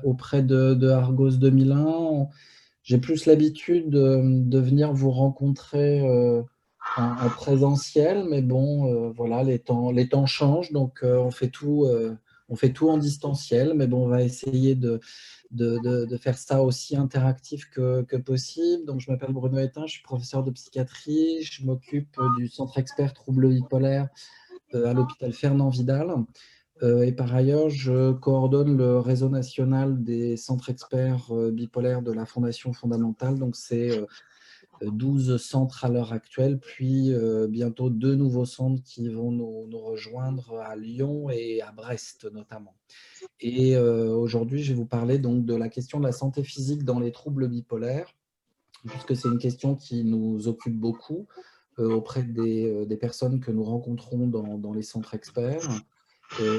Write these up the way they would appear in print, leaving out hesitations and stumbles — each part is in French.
auprès de Argos 2001. J'ai plus l'habitude de venir vous rencontrer en présentiel, mais bon, voilà, les temps changent, donc on fait tout en distanciel, mais bon, on va essayer de faire ça aussi interactif que possible. Donc, je m'appelle Bruno Étain, je suis professeur de psychiatrie, je m'occupe du centre expert troubles bipolaires à l'hôpital Fernand Vidal. Et par ailleurs, je coordonne le réseau national des centres experts bipolaires de la Fondation fondamentale. Donc, c'est 12 centres à l'heure actuelle, puis bientôt 2 nouveaux centres qui vont nous rejoindre à Lyon et à Brest notamment. Et aujourd'hui, je vais vous parler donc de la question de la santé physique dans les troubles bipolaires, puisque c'est une question qui nous occupe beaucoup auprès des personnes que nous rencontrons dans les centres experts.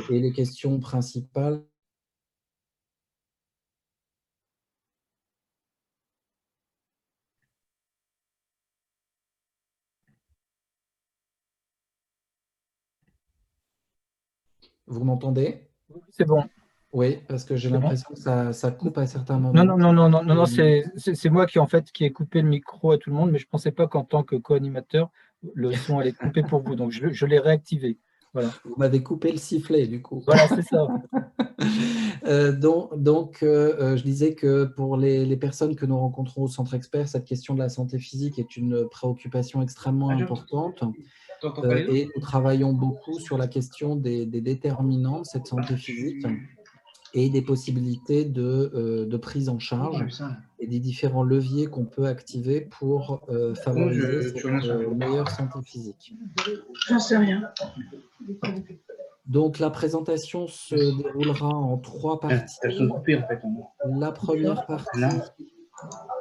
Et les questions principales. Vous m'entendez? C'est bon, Oui, parce que j'ai c'est bon. l'impression que ça coupe à certains Non, moments. non, non, non, non, non, non, c'est moi qui en fait qui ai coupé le micro à tout le monde, mais je pensais pas qu'en tant que co-animateur, le son allait couper pour vous, donc je l'ai réactivé. Voilà, Vous m'avez coupé le sifflet, du coup. voilà, c'est ça. Je disais que pour les personnes que nous rencontrons au centre expert, cette question de la santé physique est une préoccupation extrêmement importante. Et nous travaillons beaucoup sur la question des déterminants de cette santé physique et des possibilités de prise en charge et des différents leviers qu'on peut activer pour favoriser cette meilleure santé physique. J'en sais rien. Donc, la présentation se déroulera en 3 Elles sont parties. coupées en fait. La première Là, partie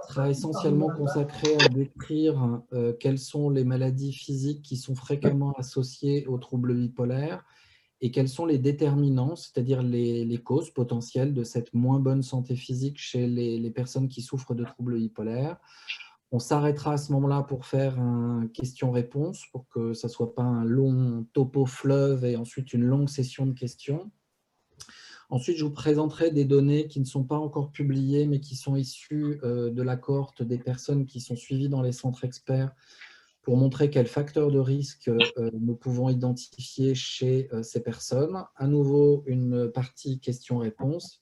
sera essentiellement consacrée à décrire quelles sont les maladies physiques qui sont fréquemment associées aux troubles bipolaires et quels sont les déterminants, c'est-à-dire les causes potentielles de cette moins bonne santé physique chez les personnes qui souffrent de troubles bipolaires. On s'arrêtera à ce moment-là pour faire un question-réponse, pour que ça ne soit pas un long topo fleuve et ensuite une longue session de questions. Ensuite, je vous présenterai des données qui ne sont pas encore publiées, mais qui sont issues de la cohorte des personnes qui sont suivies dans les centres experts pour montrer quels facteurs de risque nous pouvons identifier chez ces personnes. À nouveau, une partie questions-réponses.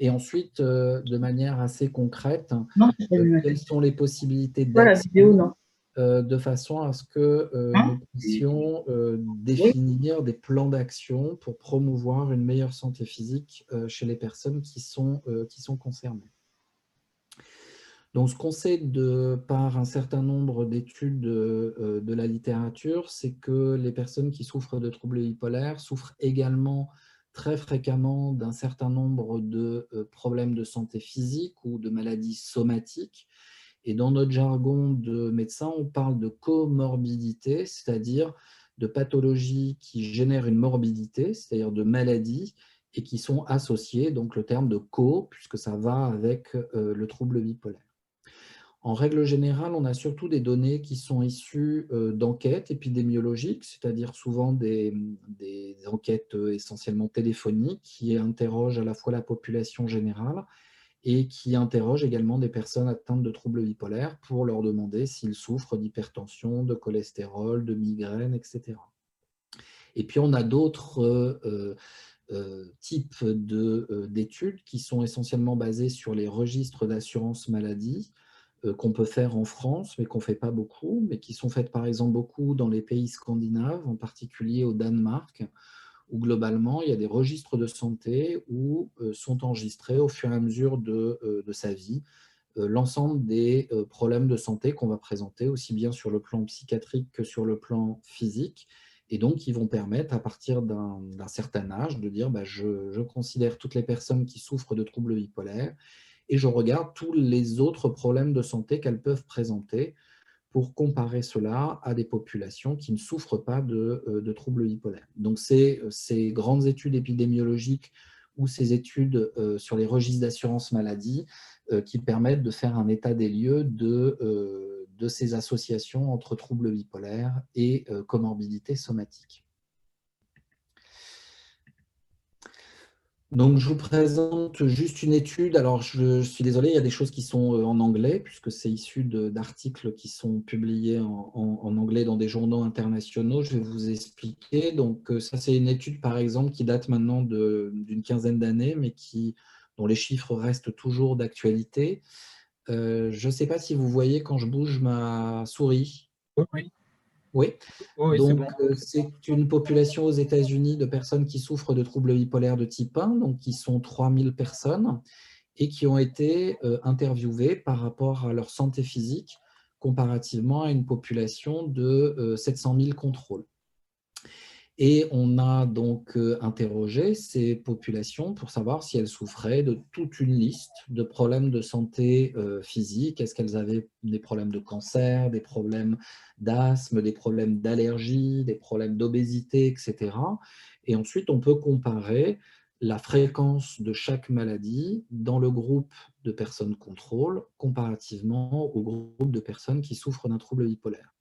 Et ensuite, de manière assez concrète, non, c'est pas une quelles sont les possibilités Voilà, la vidéo, d'action non. de façon à ce que nous Hein? puissions Oui. définir des plans d'action pour promouvoir une meilleure santé physique chez les personnes qui sont concernées. Donc, ce qu'on sait par un certain nombre d'études de la littérature, c'est que les personnes qui souffrent de troubles bipolaires souffrent également très fréquemment d'un certain nombre de problèmes de santé physique ou de maladies somatiques. Et dans notre jargon de médecin, on parle de comorbidité, c'est-à-dire de pathologies qui génèrent une morbidité, c'est-à-dire de maladies, et qui sont associées, donc le terme de co, puisque ça va avec le trouble bipolaire. En règle générale, on a surtout des données qui sont issues d'enquêtes épidémiologiques, c'est-à-dire souvent des enquêtes essentiellement téléphoniques qui interrogent à la fois la population générale et qui interrogent également des personnes atteintes de troubles bipolaires pour leur demander s'ils souffrent d'hypertension, de cholestérol, de migraine, etc. Et puis, on a d'autres types d'études qui sont essentiellement basées sur les registres d'assurance maladie qu'on peut faire en France, mais qu'on ne fait pas beaucoup, mais qui sont faites par exemple beaucoup dans les pays scandinaves, en particulier au Danemark, où globalement, il y a des registres de santé où sont enregistrés au fur et à mesure de sa vie l'ensemble des problèmes de santé qu'on va présenter, aussi bien sur le plan psychiatrique que sur le plan physique. Et donc, ils vont permettre, à partir d'un certain âge, de dire je considère toutes les personnes qui souffrent de troubles bipolaires et je regarde tous les autres problèmes de santé qu'elles peuvent présenter pour comparer cela à des populations qui ne souffrent pas de troubles bipolaires. Donc, ces grandes études épidémiologiques ou ces études sur les registres d'assurance maladie qui permettent de faire un état des lieux de ces associations entre troubles bipolaires et comorbidités somatiques. Donc, je vous présente juste une étude. Alors, je suis désolé, il y a des choses qui sont en anglais, puisque c'est issu d'articles qui sont publiés en anglais dans des journaux internationaux. Je vais vous expliquer. Donc, ça, c'est une étude, par exemple, qui date maintenant d'une quinzaine d'années, mais dont les chiffres restent toujours d'actualité. Je ne sais pas si vous voyez quand je bouge ma souris. Oui, oui, Oui. oui, oui, c'est bon. Donc, c'est une population aux États-Unis de personnes qui souffrent de troubles bipolaires de type 1, donc qui sont 3000 personnes, et qui ont été interviewées par rapport à leur santé physique comparativement à une population de 700 000 contrôles. Et on a donc interrogé ces populations pour savoir si elles souffraient de toute une liste de problèmes de santé physique. Est-ce qu'elles avaient des problèmes de cancer, des problèmes d'asthme, des problèmes d'allergie, des problèmes d'obésité, etc. Et ensuite, on peut comparer la fréquence de chaque maladie dans le groupe de personnes contrôle comparativement au groupe de personnes qui souffrent d'un trouble bipolaire.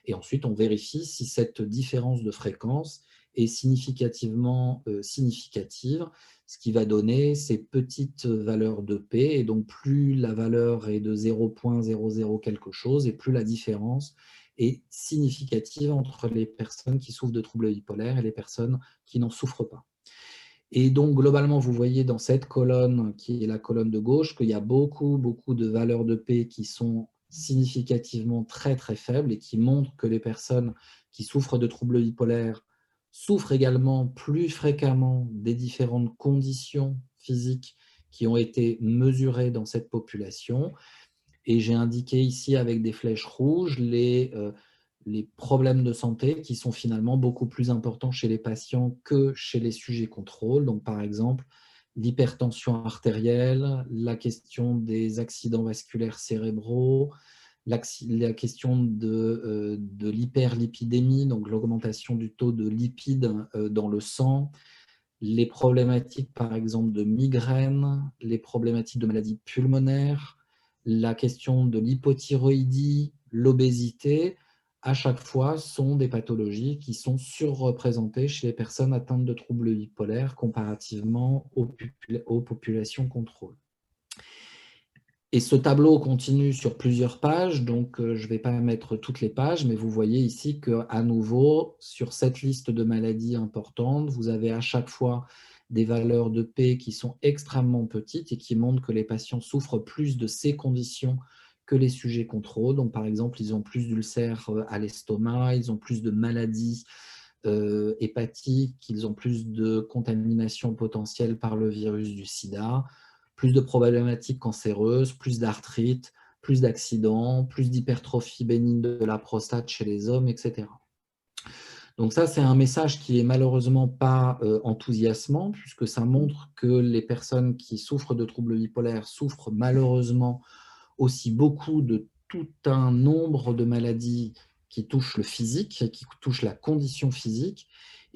Et ensuite, on vérifie si cette différence de fréquence est significativement significative, ce qui va donner ces petites valeurs de P. Et donc, plus la valeur est de 0,00 quelque chose, et plus la différence est significative entre les personnes qui souffrent de troubles bipolaires et les personnes qui n'en souffrent pas. Et donc, globalement, vous voyez dans cette colonne, qui est la colonne de gauche, qu'il y a beaucoup, beaucoup de valeurs de P qui sont significativement très, très faibles et qui montrent que les personnes qui souffrent de troubles bipolaires souffrent également plus fréquemment des différentes conditions physiques qui ont été mesurées dans cette population. Et j'ai indiqué ici avec des flèches rouges les problèmes de santé qui sont finalement beaucoup plus importants chez les patients que chez les sujets contrôle. Donc, par exemple, l'hypertension artérielle, la question des accidents vasculaires cérébraux, la question de l'hyperlipidémie, donc l'augmentation du taux de lipides dans le sang, les problématiques, par exemple, de migraine, les problématiques de maladies pulmonaires, la question de l'hypothyroïdie, l'obésité, à chaque fois, sont des pathologies qui sont surreprésentées chez les personnes atteintes de troubles bipolaires comparativement aux populations contrôle. Et ce tableau continue sur plusieurs pages, donc je ne vais pas mettre toutes les pages, mais vous voyez ici qu'à nouveau, sur cette liste de maladies importantes, vous avez à chaque fois des valeurs de P qui sont extrêmement petites et qui montrent que les patients souffrent plus de ces conditions que les sujets contrôle. Donc, par exemple, ils ont plus d'ulcères à l'estomac, ils ont plus de maladies hépatiques, ils ont plus de contamination potentielle par le virus du sida, plus de problématiques cancéreuses, plus d'arthrite, plus d'accidents, plus d'hypertrophie bénigne de la prostate chez les hommes, etc. Donc ça, c'est un message qui est malheureusement pas enthousiasmant, puisque ça montre que les personnes qui souffrent de troubles bipolaires souffrent malheureusement aussi beaucoup de tout un nombre de maladies qui touchent le physique, qui touchent la condition physique,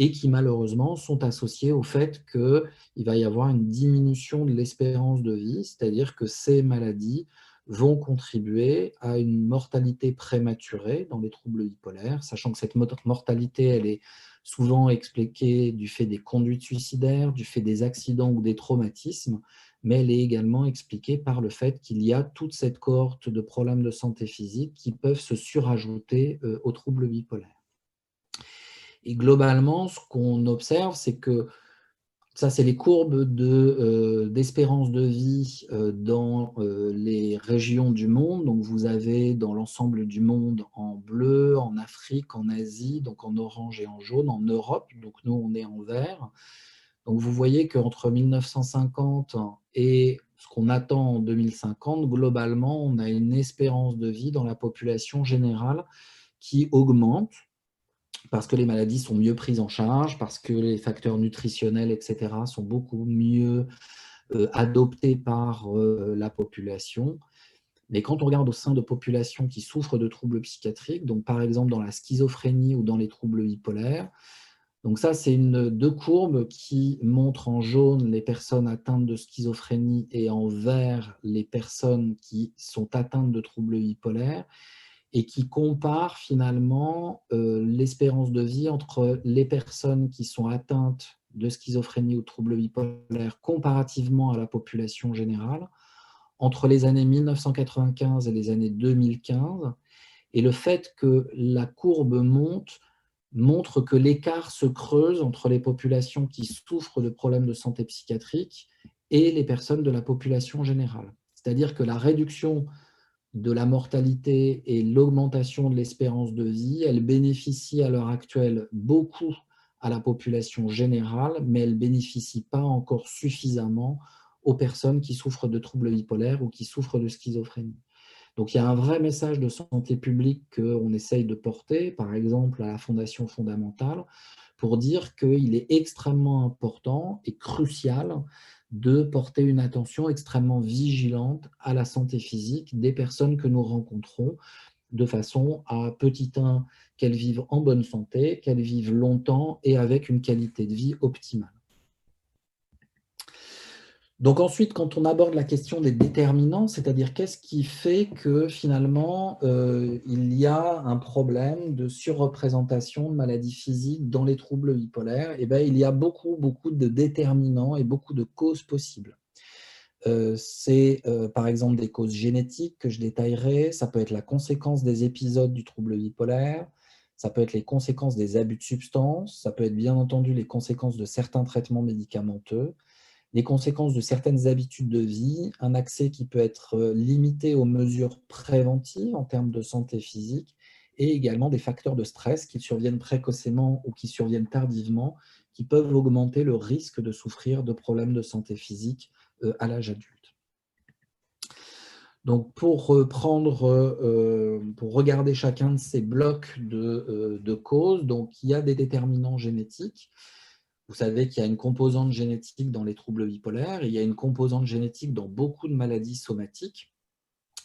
et qui malheureusement sont associées au fait qu'il va y avoir une diminution de l'espérance de vie, c'est-à-dire que ces maladies vont contribuer à une mortalité prématurée dans les troubles bipolaires, sachant que cette mortalité, elle est souvent expliquée du fait des conduites suicidaires, du fait des accidents ou des traumatismes, mais elle est également expliquée par le fait qu'il y a toute cette cohorte de problèmes de santé physique qui peuvent se surajouter aux troubles bipolaires. Et globalement, ce qu'on observe, c'est que ça, c'est les courbes d'espérance de vie dans les régions du monde. Donc, vous avez dans l'ensemble du monde en bleu, en Afrique, en Asie, donc en orange et en jaune, en Europe. Donc, nous, on est en vert. Donc, vous voyez qu'entre 1950 et ce qu'on attend en 2050, globalement, on a une espérance de vie dans la population générale qui augmente parce que les maladies sont mieux prises en charge, parce que les facteurs nutritionnels, etc., sont beaucoup mieux adoptés par la population. Mais quand on regarde au sein de populations qui souffrent de troubles psychiatriques, donc par exemple dans la schizophrénie ou dans les troubles bipolaires, donc ça, c'est deux courbes qui montrent en jaune les personnes atteintes de schizophrénie et en vert les personnes qui sont atteintes de troubles bipolaires et qui comparent finalement l'espérance de vie entre les personnes qui sont atteintes de schizophrénie ou de troubles bipolaires comparativement à la population générale entre les années 1995 et les années 2015. Et le fait que la courbe monte montre que l'écart se creuse entre les populations qui souffrent de problèmes de santé psychiatrique et les personnes de la population générale. C'est-à-dire que la réduction de la mortalité et l'augmentation de l'espérance de vie, elle bénéficie à l'heure actuelle beaucoup à la population générale, mais elle ne bénéficie pas encore suffisamment aux personnes qui souffrent de troubles bipolaires ou qui souffrent de schizophrénie. Donc, il y a un vrai message de santé publique qu'on essaye de porter, par exemple à la Fondation Fondamentale, pour dire qu'il est extrêmement important et crucial de porter une attention extrêmement vigilante à la santé physique des personnes que nous rencontrons, de façon à, petit 1, qu'elles vivent en bonne santé, qu'elles vivent longtemps et avec une qualité de vie optimale. Donc ensuite, quand on aborde la question des déterminants, c'est-à-dire qu'est-ce qui fait que finalement, il y a un problème de surreprésentation de maladies physiques dans les troubles bipolaires, eh bien, il y a beaucoup de déterminants et beaucoup de causes possibles. C'est par exemple des causes génétiques que je détaillerai, ça peut être la conséquence des épisodes du trouble bipolaire, ça peut être les conséquences des abus de substances, ça peut être bien entendu les conséquences de certains traitements médicamenteux, les conséquences de certaines habitudes de vie, un accès qui peut être limité aux mesures préventives en termes de santé physique, et également des facteurs de stress qui surviennent précocement ou qui surviennent tardivement, qui peuvent augmenter le risque de souffrir de problèmes de santé physique à l'âge adulte. Donc pour regarder chacun de ces blocs de causes, donc il y a des déterminants génétiques. Vous savez qu'il y a une composante génétique dans les troubles bipolaires, il y a une composante génétique dans beaucoup de maladies somatiques.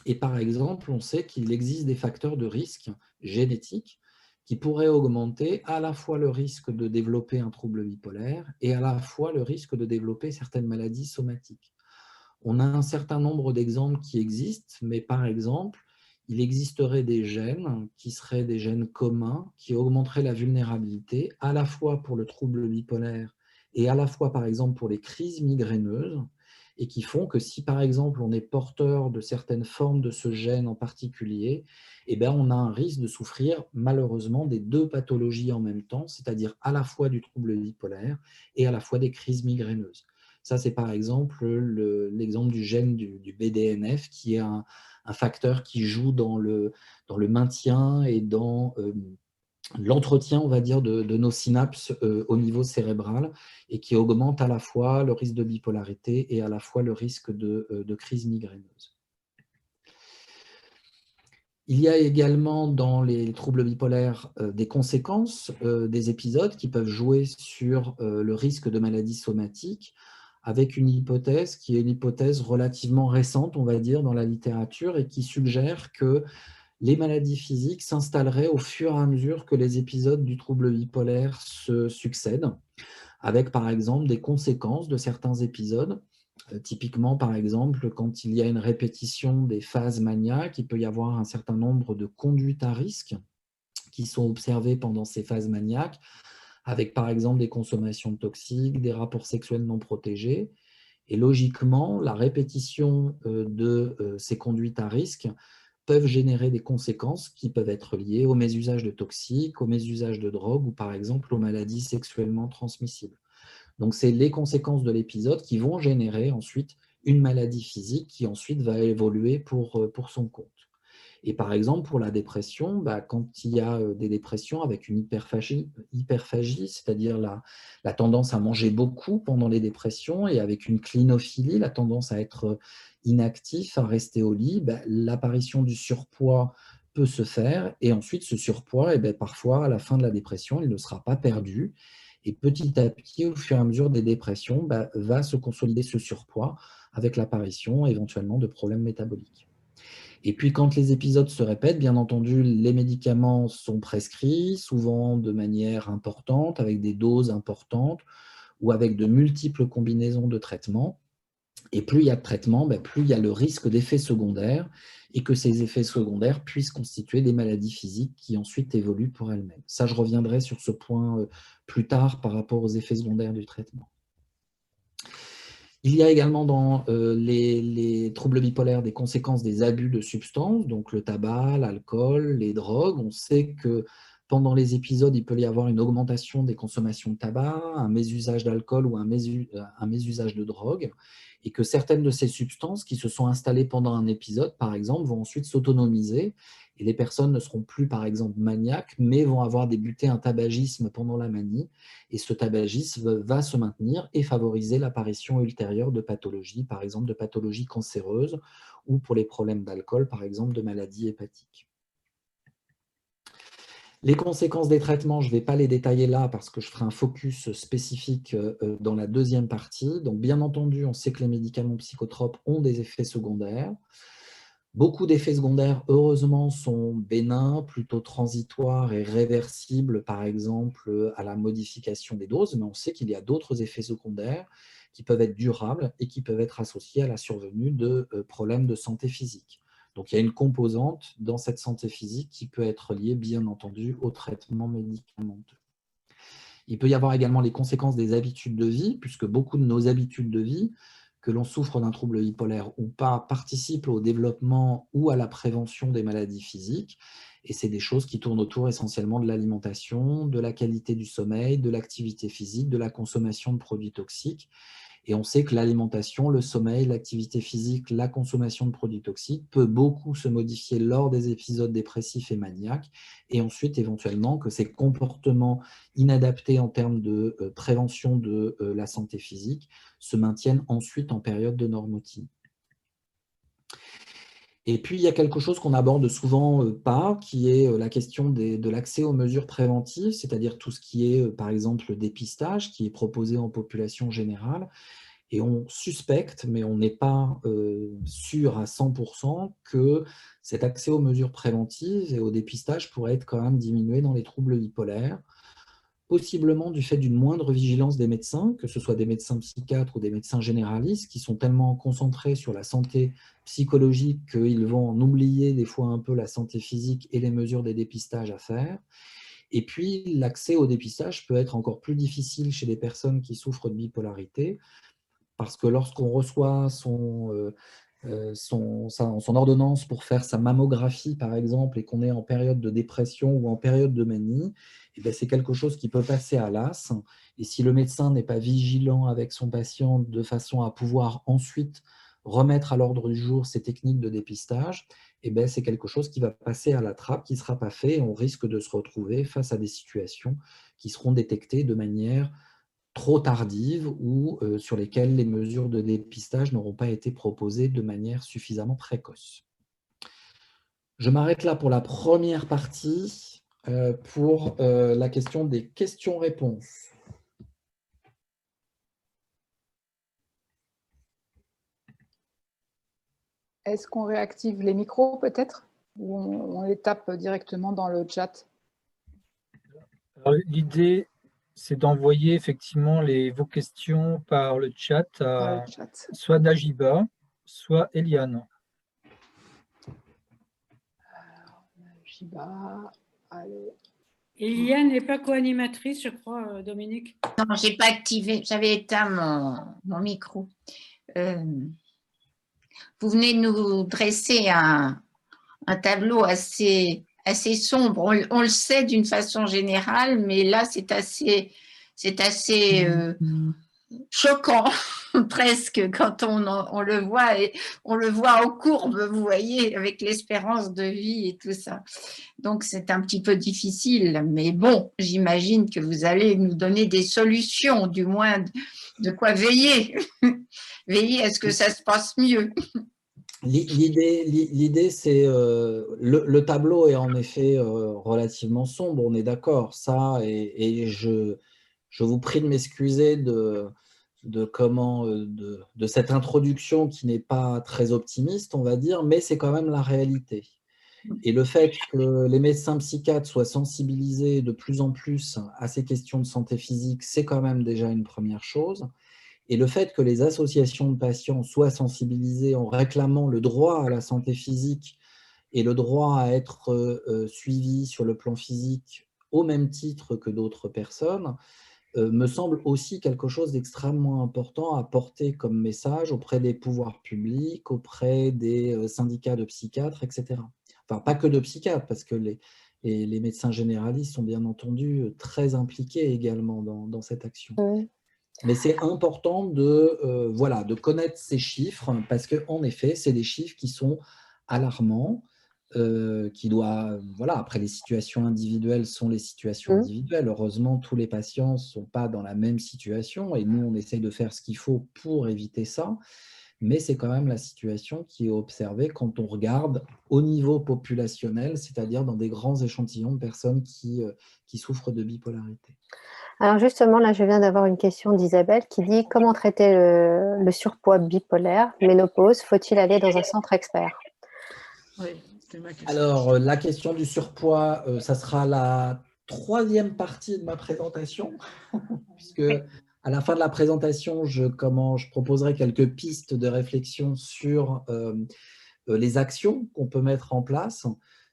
Et par exemple, on sait qu'il existe des facteurs de risque génétiques qui pourraient augmenter à la fois le risque de développer un trouble bipolaire et à la fois le risque de développer certaines maladies somatiques. On a un certain nombre d'exemples qui existent, mais par exemple, il existerait des gènes qui seraient des gènes communs qui augmenteraient la vulnérabilité à la fois pour le trouble bipolaire et à la fois, par exemple, pour les crises migraineuses, et qui font que si, par exemple, on est porteur de certaines formes de ce gène en particulier, eh bien, on a un risque de souffrir malheureusement des deux pathologies en même temps, c'est-à-dire à la fois du trouble bipolaire et à la fois des crises migraineuses. Ça, c'est par exemple l'exemple du gène du BDNF, qui est un facteur qui joue dans le maintien et dans l'entretien, on va dire, de nos synapses au niveau cérébral, et qui augmente à la fois le risque de bipolarité et à la fois le risque de crise migraineuse. Il y a également dans les troubles bipolaires des conséquences des épisodes qui peuvent jouer sur le risque de maladies somatiques, avec une hypothèse qui est une hypothèse relativement récente, on va dire, dans la littérature, et qui suggère que les maladies physiques s'installeraient au fur et à mesure que les épisodes du trouble bipolaire se succèdent, avec par exemple des conséquences de certains épisodes. Typiquement, par exemple, quand il y a une répétition des phases maniaques, il peut y avoir un certain nombre de conduites à risque qui sont observées pendant ces phases maniaques, avec par exemple des consommations toxiques, des rapports sexuels non protégés. Et logiquement, la répétition de ces conduites à risque peuvent générer des conséquences qui peuvent être liées au mésusage de toxiques, au mésusage de drogue ou par exemple aux maladies sexuellement transmissibles. Donc, c'est les conséquences de l'épisode qui vont générer ensuite une maladie physique qui ensuite va évoluer pour son compte. Et par exemple, pour la dépression, quand il y a des dépressions avec une hyperphagie, c'est-à-dire la tendance à manger beaucoup pendant les dépressions, et avec une clinophilie, la tendance à être inactif, à rester au lit, l'apparition du surpoids peut se faire, et ensuite ce surpoids, parfois à la fin de la dépression, il ne sera pas perdu, et petit à petit, au fur et à mesure des dépressions, va se consolider ce surpoids avec l'apparition éventuellement de problèmes métaboliques. Et puis quand les épisodes se répètent, bien entendu, les médicaments sont prescrits, souvent de manière importante, avec des doses importantes ou avec de multiples combinaisons de traitements. Et plus il y a de traitement, plus il y a le risque d'effets secondaires et que ces effets secondaires puissent constituer des maladies physiques qui ensuite évoluent pour elles-mêmes. Ça, je reviendrai sur ce point plus tard par rapport aux effets secondaires du traitement. Il y a également dans les troubles bipolaires des conséquences des abus de substances, donc le tabac, l'alcool, les drogues. On sait que pendant les épisodes, il peut y avoir une augmentation des consommations de tabac, un mésusage d'alcool ou un mésusage de drogue, et que certaines de ces substances qui se sont installées pendant un épisode, par exemple, vont ensuite s'autonomiser, et les personnes ne seront plus, par exemple, maniaques, mais vont avoir débuté un tabagisme pendant la manie, et ce tabagisme va se maintenir et favoriser l'apparition ultérieure de pathologies, par exemple de pathologies cancéreuses, ou pour les problèmes d'alcool, par exemple de maladies hépatiques. Les conséquences des traitements, je ne vais pas les détailler là parce que je ferai un focus spécifique dans la deuxième partie. Donc, bien entendu, on sait que les médicaments psychotropes ont des effets secondaires. Beaucoup d'effets secondaires, heureusement, sont bénins, plutôt transitoires et réversibles, par exemple, à la modification des doses, mais on sait qu'il y a d'autres effets secondaires qui peuvent être durables et qui peuvent être associés à la survenue de problèmes de santé physique. Donc, il y a une composante dans cette santé physique qui peut être liée, bien entendu, au traitement médicamenteux. Il peut y avoir également les conséquences des habitudes de vie, puisque beaucoup de nos habitudes de vie, que l'on souffre d'un trouble bipolaire ou pas, participent au développement ou à la prévention des maladies physiques. Et c'est des choses qui tournent autour essentiellement de l'alimentation, de la qualité du sommeil, de l'activité physique, de la consommation de produits toxiques. Et on sait que l'alimentation, le sommeil, l'activité physique, la consommation de produits toxiques peut beaucoup se modifier lors des épisodes dépressifs et maniaques, et ensuite éventuellement que ces comportements inadaptés en termes de prévention de la santé physique se maintiennent ensuite en période de normotype. Et puis, il y a quelque chose qu'on aborde souvent pas, qui est la question de l'accès aux mesures préventives, c'est-à-dire tout ce qui est, par exemple, le dépistage, qui est proposé en population générale. Et on suspecte, mais on n'est pas sûr à 100% que cet accès aux mesures préventives et au dépistage pourrait être quand même diminué dans les troubles bipolaires, possiblement du fait d'une moindre vigilance des médecins, que ce soit des médecins psychiatres ou des médecins généralistes, qui sont tellement concentrés sur la santé psychologique qu'ils vont en oublier des fois un peu la santé physique et les mesures des dépistages à faire. Et puis, l'accès au dépistage peut être encore plus difficile chez les personnes qui souffrent de bipolarité, parce que lorsqu'on reçoit son ordonnance pour faire sa mammographie, par exemple, et qu'on est en période de dépression ou en période de manie, c'est quelque chose qui peut passer à l'as. Et si le médecin n'est pas vigilant avec son patient de façon à pouvoir ensuite remettre à l'ordre du jour ces techniques de dépistage, c'est quelque chose qui va passer à la trappe, qui ne sera pas fait, et on risque de se retrouver face à des situations qui seront détectées de manière trop tardives ou sur lesquelles les mesures de dépistage n'auront pas été proposées de manière suffisamment précoce. Je m'arrête là pour la première partie, pour la question des questions-réponses. Est-ce qu'on réactive les micros peut-être, ou on les tape directement dans le chat? L'idée, c'est d'envoyer effectivement vos questions par le chat à soit Najiba, soit Eliane. Alors, Najiba, allez. Eliane n'est pas co-animatrice, je crois, Dominique. Non, je n'ai pas activé, j'avais éteint mon micro. Vous venez de nous dresser un tableau assez sombre. On le sait d'une façon générale, mais là, c'est assez choquant presque quand on le voit, et on le voit en courbe, vous voyez, avec l'espérance de vie et tout ça. Donc, c'est un petit peu difficile, mais bon, j'imagine que vous allez nous donner des solutions, du moins de quoi veiller. Veiller à ce que ça se passe mieux. L'idée, c'est le tableau est en effet relativement sombre, on est d'accord, ça, et je vous prie de m'excuser de cette introduction qui n'est pas très optimiste, on va dire, mais c'est quand même la réalité. Et le fait que les médecins psychiatres soient sensibilisés de plus en plus à ces questions de santé physique, c'est quand même déjà une première chose. Et le fait que les associations de patients soient sensibilisées en réclamant le droit à la santé physique et le droit à être suivis sur le plan physique au même titre que d'autres personnes, me semble aussi quelque chose d'extrêmement important à porter comme message auprès des pouvoirs publics, auprès des syndicats de psychiatres, etc. Enfin, pas que de psychiatres, parce que les médecins généralistes sont bien entendu très impliqués également dans cette action. Oui. Mais c'est important voilà, de connaître ces chiffres, parce qu'en effet, c'est des chiffres qui sont alarmants, qui doivent, voilà, après les situations individuelles sont les situations individuelles. Heureusement, tous les patients ne sont pas dans la même situation et nous, on essaye de faire ce qu'il faut pour éviter ça. Mais c'est quand même la situation qui est observée quand on regarde au niveau populationnel, c'est-à-dire dans des grands échantillons de personnes qui souffrent de bipolarité. Alors justement, là, je viens d'avoir une question d'Isabelle qui dit « Comment traiter le surpoids bipolaire, ménopause, faut-il aller dans un centre expert ?» Oui, c'est ma question. Alors, la question du surpoids, ça sera la 3e partie de ma présentation, puisque à la fin de la présentation, je proposerai quelques pistes de réflexion sur les actions qu'on peut mettre en place,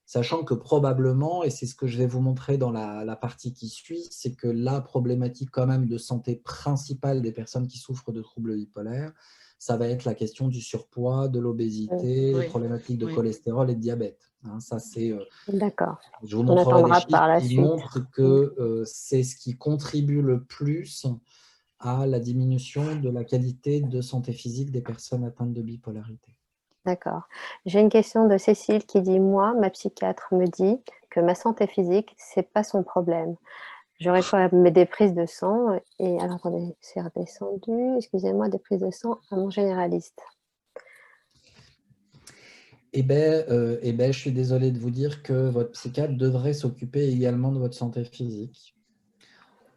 sachant que probablement, et c'est ce que je vais vous montrer dans la partie qui suit, c'est que la problématique quand même de santé principale des personnes qui souffrent de troubles bipolaires, ça va être la question du surpoids, de l'obésité, les problématiques de cholestérol et de diabète. Hein, ça, c'est, D'accord. je vous On montrerai des attendra chiffres par la qui suite. montrent que c'est ce qui contribue le plus à la diminution de la qualité de santé physique des personnes atteintes de bipolarité. D'accord. J'ai une question de Cécile qui dit « Moi, ma psychiatre me dit que ma santé physique, c'est pas son problème. J'aurais quand même des prises de sang et… » Alors, attendez, c'est redescendu. Excusez-moi, des prises de sang à mon généraliste. Eh bien, je suis désolé de vous dire que votre psychiatre devrait s'occuper également de votre santé physique.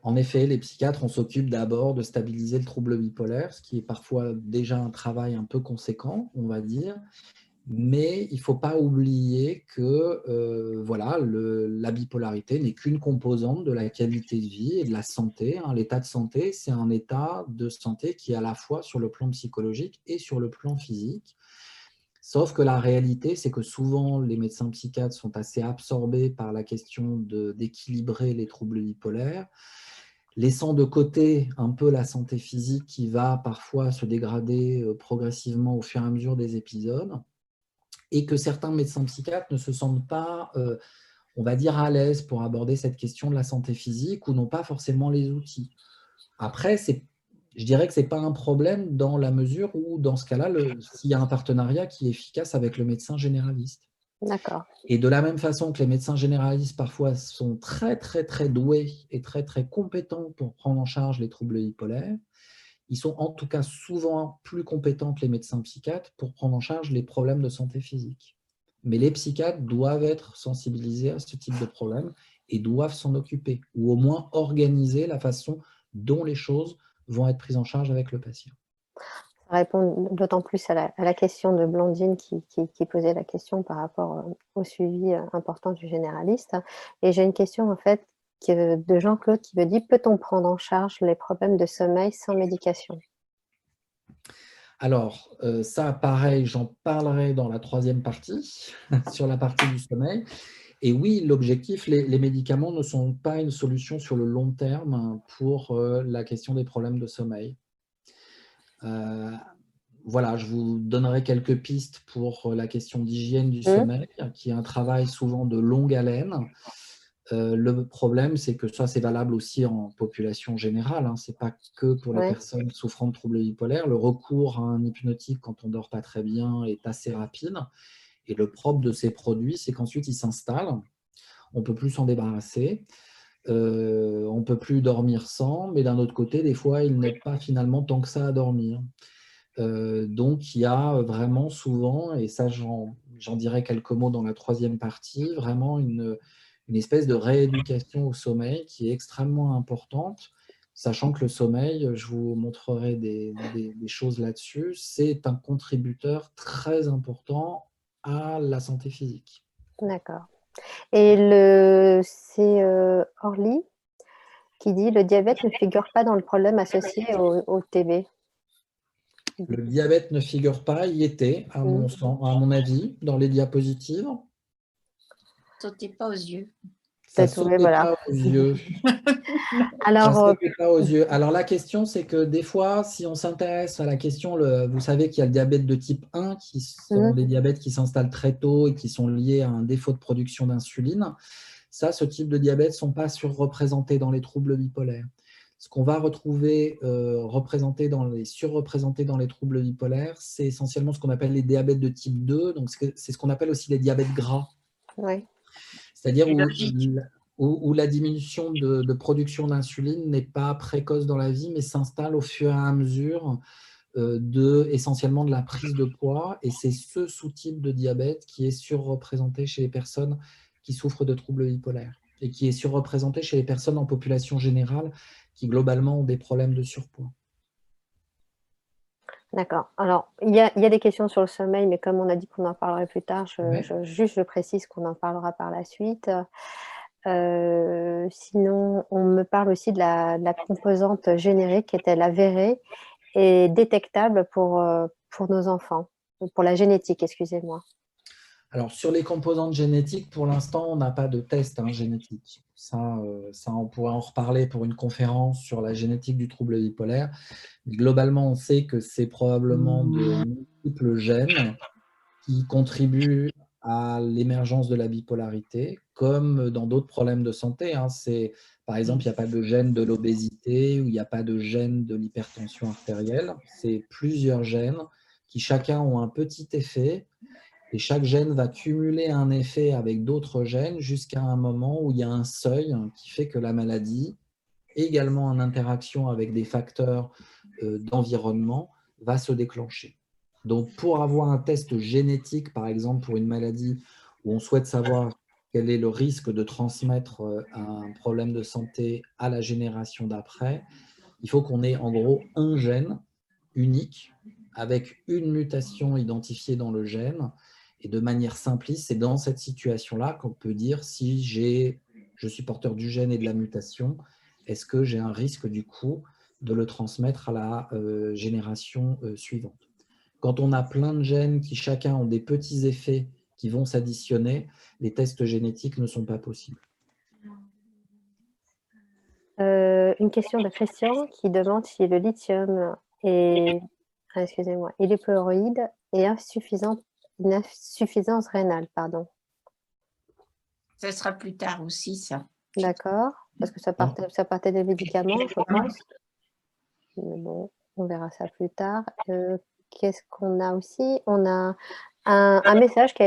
En effet, les psychiatres, on s'occupe d'abord de stabiliser le trouble bipolaire, ce qui est parfois déjà un travail un peu conséquent, on va dire. Mais il ne faut pas oublier que voilà, la bipolarité n'est qu'une composante de la qualité de vie et de la santé. Hein. L'état de santé, c'est un état de santé qui est à la fois sur le plan psychologique et sur le plan physique. Sauf que la réalité, c'est que souvent, les médecins psychiatres sont assez absorbés par la question d'équilibrer les troubles bipolaires, laissant de côté un peu la santé physique qui va parfois se dégrader progressivement au fur et à mesure des épisodes, et que certains médecins psychiatres ne se sentent pas, on va dire, à l'aise pour aborder cette question de la santé physique ou n'ont pas forcément les outils. Après, je dirais que ce n'est pas un problème dans la mesure où, dans ce cas-là, s'il y a un partenariat qui est efficace avec le médecin généraliste. D'accord. Et de la même façon que les médecins généralistes parfois sont très, très, très doués et très, très compétents pour prendre en charge les troubles bipolaires, ils sont en tout cas souvent plus compétents que les médecins psychiatres pour prendre en charge les problèmes de santé physique. Mais les psychiatres doivent être sensibilisés à ce type de problème et doivent s'en occuper, ou au moins organiser la façon dont les choses vont être prises en charge avec le patient. Ça répond d'autant plus à la question de Blandine qui posait la question par rapport au suivi important du généraliste. Et j'ai une question en fait de Jean-Claude qui me dit « Peut-on prendre en charge les problèmes de sommeil sans médication ?» Alors, ça, pareil, j'en parlerai dans la 3e partie, sur la partie du sommeil. Et oui, l'objectif, les médicaments ne sont pas une solution sur le long terme pour la question des problèmes de sommeil. Voilà, je vous donnerai quelques pistes pour la question d'hygiène du sommeil, qui est un travail souvent de longue haleine. Le problème, c'est que ça, c'est valable aussi en population générale. Hein, ce n'est pas que pour les personnes souffrant de troubles bipolaires. Le recours à un hypnotique quand on ne dort pas très bien est assez rapide. Et le propre de ces produits, c'est qu'ensuite, ils s'installent. On ne peut plus s'en débarrasser. On ne peut plus dormir sans. Mais d'un autre côté, des fois, ils n'aident pas finalement tant que ça à dormir. Donc, il y a vraiment souvent, et ça, j'en dirai quelques mots dans la 3e partie, vraiment une espèce de rééducation au sommeil qui est extrêmement importante, sachant que le sommeil, je vous montrerai des choses là-dessus, c'est un contributeur très important à la santé physique. D'accord. Et c'est Orly qui dit « Le diabète ne figure pas dans le problème associé au TB ». Le diabète ne figure pas, il était, à mon avis, dans les diapositives. Sautez pas aux yeux. Ça Peut-être, oui, sautait voilà. pas aux yeux. Ça Alors, sautait pas aux yeux. Alors la question, c'est que des fois, si on s'intéresse à la question, vous savez qu'il y a le diabète de type 1, qui sont des diabètes qui s'installent très tôt et qui sont liés à un défaut de production d'insuline. Ça, ce type de diabète ne sont pas surreprésentés dans les troubles bipolaires. Ce qu'on va retrouver surreprésenté dans les troubles bipolaires, c'est essentiellement ce qu'on appelle les diabètes de type 2. Donc, c'est ce qu'on appelle aussi les diabètes gras. oui. C'est-à-dire C'est logique. où la diminution de production d'insuline n'est pas précoce dans la vie, mais s'installe au fur et à mesure essentiellement de la prise de poids. Et c'est ce sous-type de diabète qui est surreprésenté chez les personnes qui souffrent de troubles bipolaires et qui est surreprésenté chez les personnes en population générale qui globalement ont des problèmes de surpoids. D'accord. Alors, il y a des questions sur le sommeil, mais comme on a dit qu'on en parlerait plus tard, je précise qu'on en parlera par la suite. Sinon, on me parle aussi de la composante générique, est-elle avérée et détectable pour nos enfants, pour la génétique, excusez-moi. Alors, sur les composantes génétiques, pour l'instant, on n'a pas de test génétique. Ça, on pourrait en reparler pour une conférence sur la génétique du trouble bipolaire. Globalement, on sait que c'est probablement de multiples gènes qui contribuent à l'émergence de la bipolarité, comme dans d'autres problèmes de santé. Par exemple, il n'y a pas de gène de l'obésité ou il n'y a pas de gène de l'hypertension artérielle. C'est plusieurs gènes qui chacun ont un petit effet et chaque gène va cumuler un effet avec d'autres gènes jusqu'à un moment où il y a un seuil qui fait que la maladie, également en interaction avec des facteurs d'environnement, va se déclencher. Donc, pour avoir un test génétique, par exemple, pour une maladie où on souhaite savoir quel est le risque de transmettre un problème de santé à la génération d'après, il faut qu'on ait en gros un gène unique avec une mutation identifiée dans le gène. Et de manière simpliste, c'est dans cette situation-là qu'on peut dire si je suis porteur du gène et de la mutation, est-ce que j'ai un risque du coup de le transmettre à la génération suivante. Quand on a plein de gènes qui chacun ont des petits effets qui vont s'additionner, les tests génétiques ne sont pas possibles. Une question de Christian qui demande si le lithium et l'hypochlorite est une insuffisance rénale, pardon. Ça sera plus tard aussi, ça. D'accord, parce que ça partait des médicaments, je pense. Mais bon, on verra ça plus tard. Qu'est-ce qu'on a aussi? On a un message qui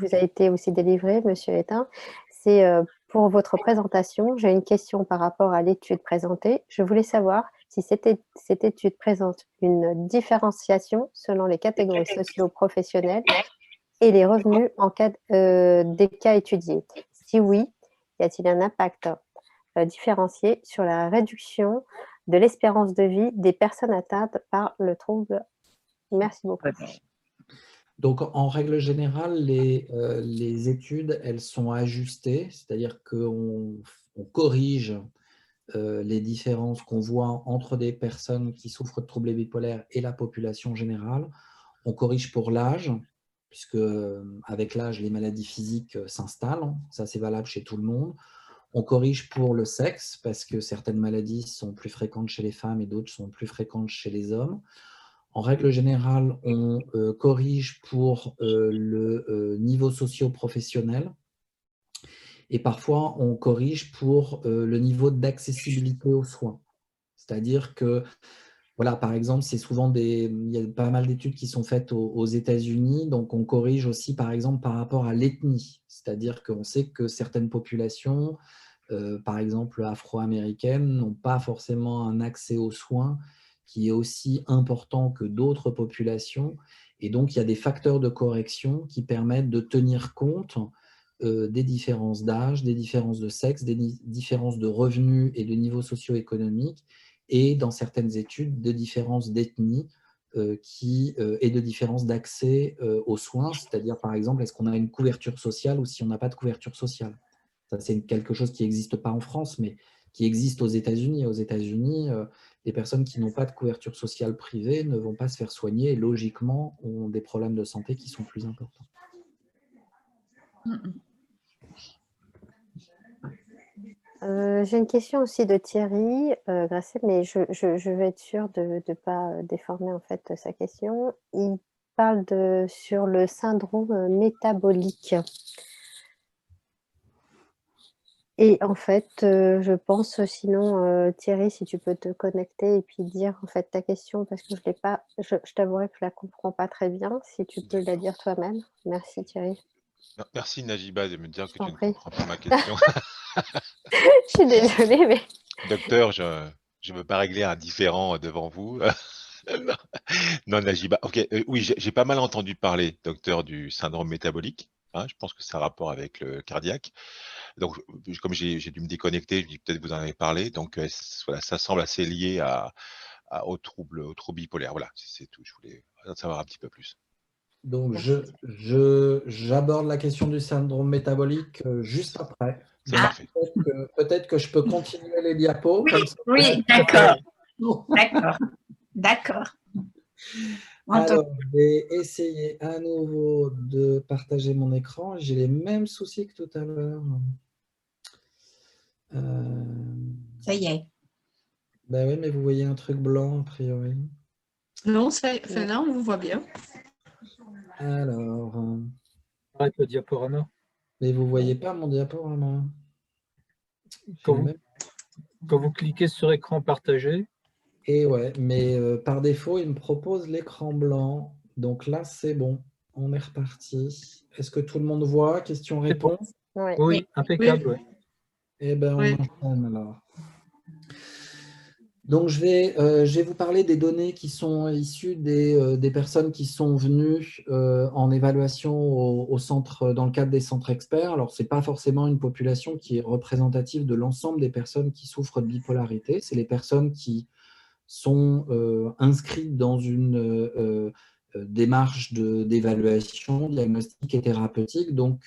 vous a été aussi délivré, Monsieur Étain. C'est pour votre présentation, j'ai une question par rapport à l'étude présentée. Je voulais savoir si cette étude présente une différenciation selon les catégories socio-professionnelles et les revenus en cas des cas étudiés. Si oui, y a-t-il un impact différencié sur la réduction de l'espérance de vie des personnes atteintes par le trouble? Merci beaucoup. Donc, en règle générale, les études, elles sont ajustées, c'est-à-dire qu'on corrige les différences qu'on voit entre des personnes qui souffrent de troubles bipolaires et la population générale. On corrige pour l'âge, puisque avec l'âge, les maladies physiques s'installent. Ça, c'est valable chez tout le monde. On corrige pour le sexe, parce que certaines maladies sont plus fréquentes chez les femmes et d'autres sont plus fréquentes chez les hommes. En règle générale, on corrige pour le niveau socio-professionnel et parfois on corrige pour le niveau d'accessibilité aux soins. C'est-à-dire que, voilà, par exemple, il y a pas mal d'études qui sont faites aux États-Unis, donc on corrige aussi par exemple par rapport à l'ethnie. C'est-à-dire qu'on sait que certaines populations, par exemple afro-américaines, n'ont pas forcément un accès aux soins qui est aussi important que d'autres populations. Et donc, il y a des facteurs de correction qui permettent de tenir compte des différences d'âge, des différences de sexe, des différences de revenus et de niveau socio-économique, et dans certaines études, de différences d'ethnie et de différences d'accès aux soins, c'est-à-dire, par exemple, est-ce qu'on a une couverture sociale ou si on n'a pas de couverture sociale. Ça, c'est quelque chose qui n'existe pas en France, mais qui existe aux États-Unis. Aux États-Unis, les personnes qui n'ont pas de couverture sociale privée ne vont pas se faire soigner et logiquement ont des problèmes de santé qui sont plus importants. J'ai une question aussi de Thierry Grasset, mais je vais être sûre de ne pas déformer en fait sa question. Il parle sur le syndrome métabolique. Et en fait, je pense, sinon, Thierry, si tu peux te connecter et puis dire en fait ta question, parce que je l'ai pas, je t'avouerai que je la comprends pas très bien, si tu peux la dire toi-même. Merci Thierry. Merci Najiba de me dire Je que t'en tu ne prie. comprends pas ma question. Je suis désolée, mais Docteur, je ne veux pas régler un différend devant vous. Non, non, Najiba. Ok, oui, j'ai pas mal entendu parler, docteur, du syndrome métabolique. Hein, je pense que c'est un rapport avec le cardiaque. Donc, comme j'ai dû me déconnecter, je dis peut-être vous en avez parlé. Donc, voilà, ça semble assez lié au trouble bipolaire. Voilà, c'est tout. Je voulais en savoir un petit peu plus. Donc, merci. j'aborde la question du syndrome métabolique juste après. C'est Ah, parfait. Peut-être que je peux continuer les diapos. oui, Comme ça. oui, d'accord, d'accord, d'accord. Alors, je vais essayer à nouveau de partager mon écran. J'ai les mêmes soucis que tout à l'heure. Ça y est. Ben oui, mais vous voyez un truc blanc, a priori. Non, là, on vous voit bien. Alors, Arrête le diaporama. mais vous voyez pas mon diaporama. Quand vous cliquez sur écran partagé. Et ouais, mais par défaut, il me propose l'écran blanc. Donc là, c'est bon. On est reparti. Est-ce que tout le monde voit? Question-réponse? Oui. Oui, impeccable. Oui. Ouais. Eh bien, on Oui. enchaîne alors. Donc, je vais vous parler des données qui sont issues des personnes qui sont venues en évaluation au centre, dans le cadre des centres experts. Alors, ce n'est pas forcément une population qui est représentative de l'ensemble des personnes qui souffrent de bipolarité. C'est les personnes qui sont inscrites dans une démarche d'évaluation diagnostique et thérapeutique. Donc,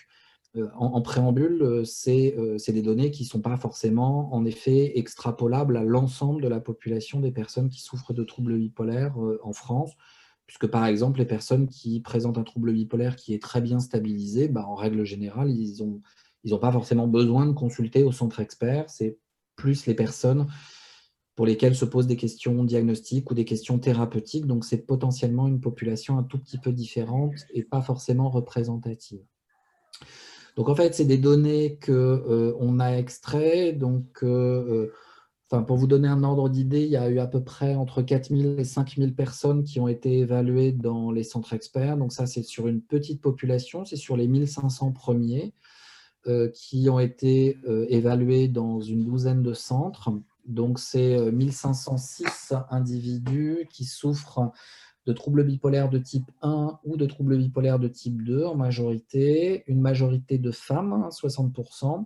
en préambule, c'est des données qui ne sont pas forcément, en effet, extrapolables à l'ensemble de la population des personnes qui souffrent de troubles bipolaires en France, puisque, par exemple, les personnes qui présentent un trouble bipolaire qui est très bien stabilisé, en règle générale, ils n'ont pas forcément besoin de consulter au centre expert. C'est plus les personnes pour lesquelles se posent des questions diagnostiques ou des questions thérapeutiques. Donc, c'est potentiellement une population un tout petit peu différente et pas forcément représentative. Donc, en fait, c'est des données qu'on a extraites. Donc, pour vous donner un ordre d'idée, il y a eu à peu près entre 4000 et 5000 personnes qui ont été évaluées dans les centres experts. Donc, ça, c'est sur une petite population, c'est sur les 1500 premiers qui ont été évalués dans une douzaine de centres. Donc, c'est 1506 individus qui souffrent de troubles bipolaires de type 1 ou de troubles bipolaires de type 2 en majorité, une majorité de femmes, 60%,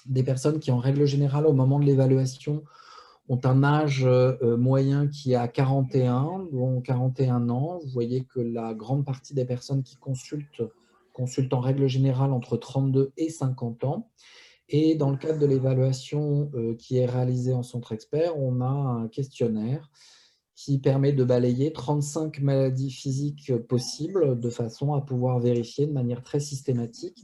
des personnes qui, en règle générale, au moment de l'évaluation, ont un âge moyen qui est à 41 ans. Vous voyez que la grande partie des personnes qui consultent en règle générale entre 32 et 50 ans. Et dans le cadre de l'évaluation qui est réalisée en centre expert, on a un questionnaire qui permet de balayer 35 maladies physiques possibles de façon à pouvoir vérifier de manière très systématique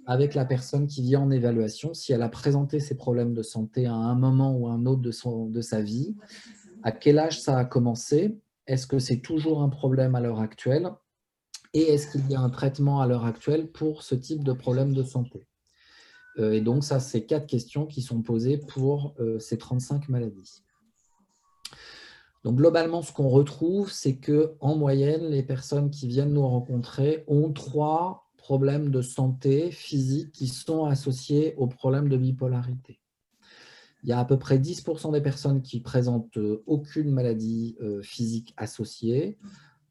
avec la personne qui vient en évaluation si elle a présenté ses problèmes de santé à un moment ou à un autre de sa vie, à quel âge ça a commencé, est-ce que c'est toujours un problème à l'heure actuelle et est-ce qu'il y a un traitement à l'heure actuelle pour ce type de problème de santé. Et donc ça, c'est 4 questions qui sont posées pour ces 35 maladies. Donc, globalement, ce qu'on retrouve, c'est qu'en moyenne, les personnes qui viennent nous rencontrer ont 3 problèmes de santé physique qui sont associés aux problèmes de bipolarité. Il y a à peu près 10% des personnes qui présentent aucune maladie physique associée,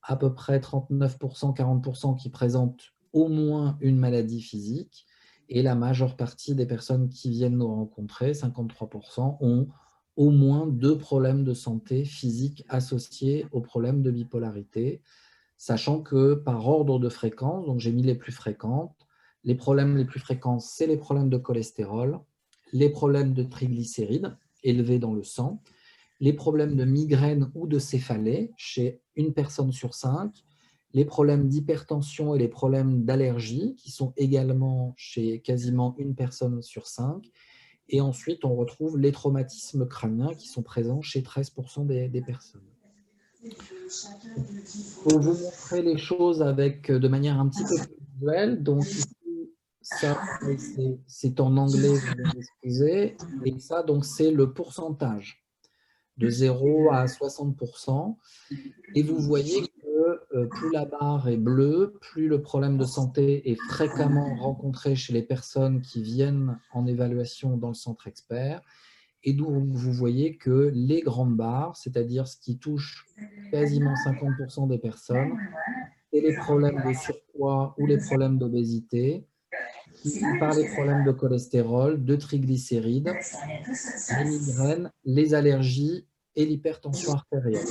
à peu près 39%, 40% qui présentent au moins une maladie physique, et la majeure partie des personnes qui viennent nous rencontrer, 53%, ont au moins 2 problèmes de santé physique associés aux problèmes de bipolarité, sachant que par ordre de fréquence, donc j'ai mis les plus fréquentes, les problèmes les plus fréquents, c'est les problèmes de cholestérol, les problèmes de triglycérides, élevés dans le sang, les problèmes de migraine ou de céphalée chez une personne sur 5, les problèmes d'hypertension et les problèmes d'allergie qui sont également chez quasiment une personne sur 5. Et ensuite, on retrouve les traumatismes crâniens qui sont présents chez 13% des personnes. Pour vous montrer les choses de manière un petit peu plus visuelle, donc ici, ça, c'est en anglais, vous m'excusez, et ça, donc, c'est le pourcentage de 0 à 60%. Et vous voyez que plus la barre est bleue, plus le problème de santé est fréquemment rencontré chez les personnes qui viennent en évaluation dans le centre expert. Et d'où vous voyez que les grandes barres, c'est-à-dire ce qui touche quasiment 50% des personnes, c'est les problèmes de surpoids ou les problèmes d'obésité, par les problèmes de cholestérol, de triglycérides, les migraines, les allergies et l'hypertension artérielle.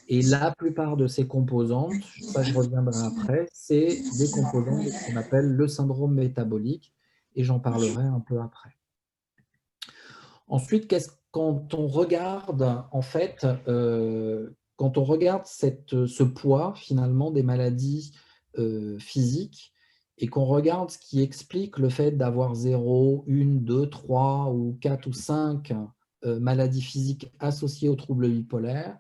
Et la plupart de ces composantes, ça je reviendrai après, c'est des composantes de ce qu'on appelle le syndrome métabolique, et j'en parlerai un peu après. Ensuite, quand on regarde, en fait, quand on regarde ce poids finalement des maladies physiques et qu'on regarde ce qui explique le fait d'avoir 0, 1, 2, 3 ou 4 ou 5 maladies physiques associées aux troubles bipolaires,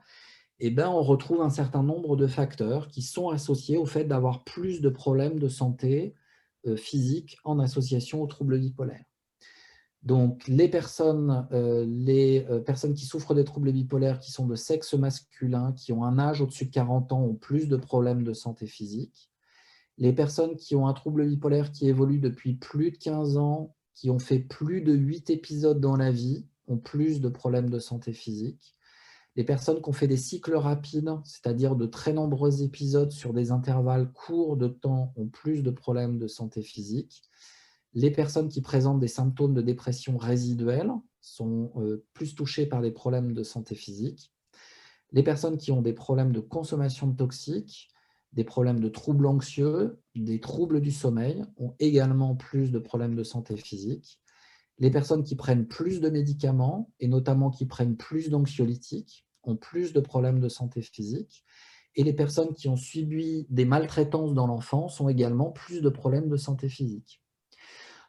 eh ben, on retrouve un certain nombre de facteurs qui sont associés au fait d'avoir plus de problèmes de santé physique en association aux troubles bipolaires. Donc, les personnes qui souffrent des troubles bipolaires, qui sont de sexe masculin, qui ont un âge au-dessus de 40 ans, ont plus de problèmes de santé physique. Les personnes qui ont un trouble bipolaire qui évolue depuis plus de 15 ans, qui ont fait plus de 8 épisodes dans la vie, ont plus de problèmes de santé physique. Les personnes qui ont fait des cycles rapides, c'est-à-dire de très nombreux épisodes sur des intervalles courts de temps, ont plus de problèmes de santé physique. Les personnes qui présentent des symptômes de dépression résiduelle sont plus touchées par des problèmes de santé physique. Les personnes qui ont des problèmes de consommation de toxiques, des problèmes de troubles anxieux, des troubles du sommeil ont également plus de problèmes de santé physique. Les personnes qui prennent plus de médicaments, et notamment qui prennent plus d'anxiolytiques, ont plus de problèmes de santé physique. Et les personnes qui ont subi des maltraitances dans l'enfance ont également plus de problèmes de santé physique.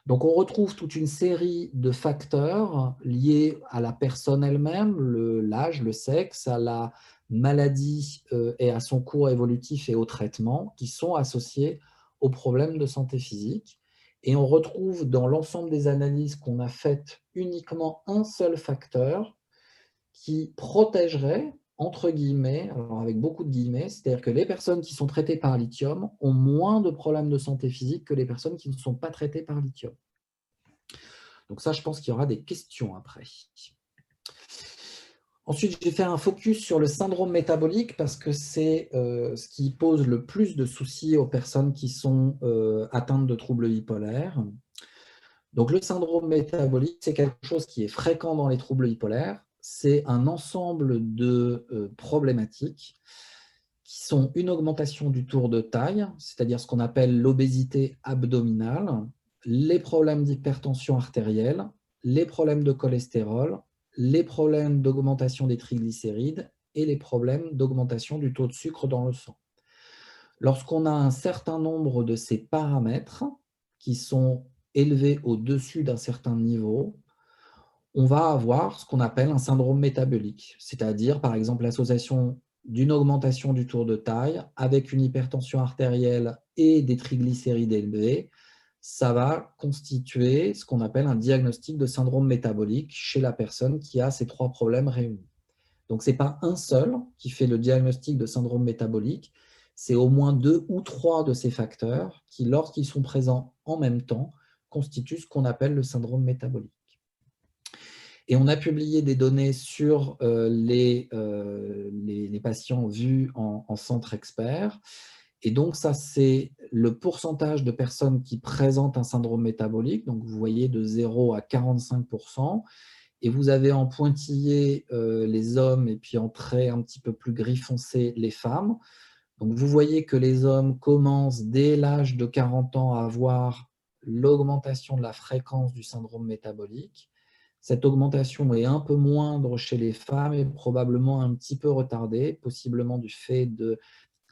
Donc, on retrouve toute une série de facteurs liés à la personne elle-même, l'âge, le sexe, à la maladie et à son cours évolutif et au traitement, qui sont associés aux problèmes de santé physique. Et on retrouve dans l'ensemble des analyses qu'on a faites uniquement un seul facteur qui protégerait, entre guillemets, alors avec beaucoup de guillemets, c'est-à-dire que les personnes qui sont traitées par lithium ont moins de problèmes de santé physique que les personnes qui ne sont pas traitées par lithium. Donc ça, je pense qu'il y aura des questions après. Ensuite, j'ai fait un focus sur le syndrome métabolique parce que c'est ce qui pose le plus de soucis aux personnes qui sont atteintes de troubles bipolaires. Donc le syndrome métabolique, c'est quelque chose qui est fréquent dans les troubles bipolaires. C'est un ensemble de problématiques qui sont une augmentation du tour de taille, c'est-à-dire ce qu'on appelle l'obésité abdominale, les problèmes d'hypertension artérielle, les problèmes de cholestérol, les problèmes d'augmentation des triglycérides et les problèmes d'augmentation du taux de sucre dans le sang. Lorsqu'on a un certain nombre de ces paramètres qui sont élevés au-dessus d'un certain niveau, on va avoir ce qu'on appelle un syndrome métabolique, c'est-à-dire par exemple l'association d'une augmentation du tour de taille avec une hypertension artérielle et des triglycérides élevés. Ça va constituer ce qu'on appelle un diagnostic de syndrome métabolique chez la personne qui a ces trois problèmes réunis. Donc, ce n'est pas un seul qui fait le diagnostic de syndrome métabolique, c'est au moins 2 ou 3 de ces facteurs qui, lorsqu'ils sont présents en même temps, constituent ce qu'on appelle le syndrome métabolique. Et on a publié des données sur les patients vus en centre expert. Et donc, ça, c'est le pourcentage de personnes qui présentent un syndrome métabolique. Donc, vous voyez de 0 à 45%. Et vous avez en pointillé les hommes et puis en trait un petit peu plus gris foncé les femmes. Donc, vous voyez que les hommes commencent dès l'âge de 40 ans à avoir l'augmentation de la fréquence du syndrome métabolique. Cette augmentation est un peu moindre chez les femmes et probablement un petit peu retardée, possiblement du fait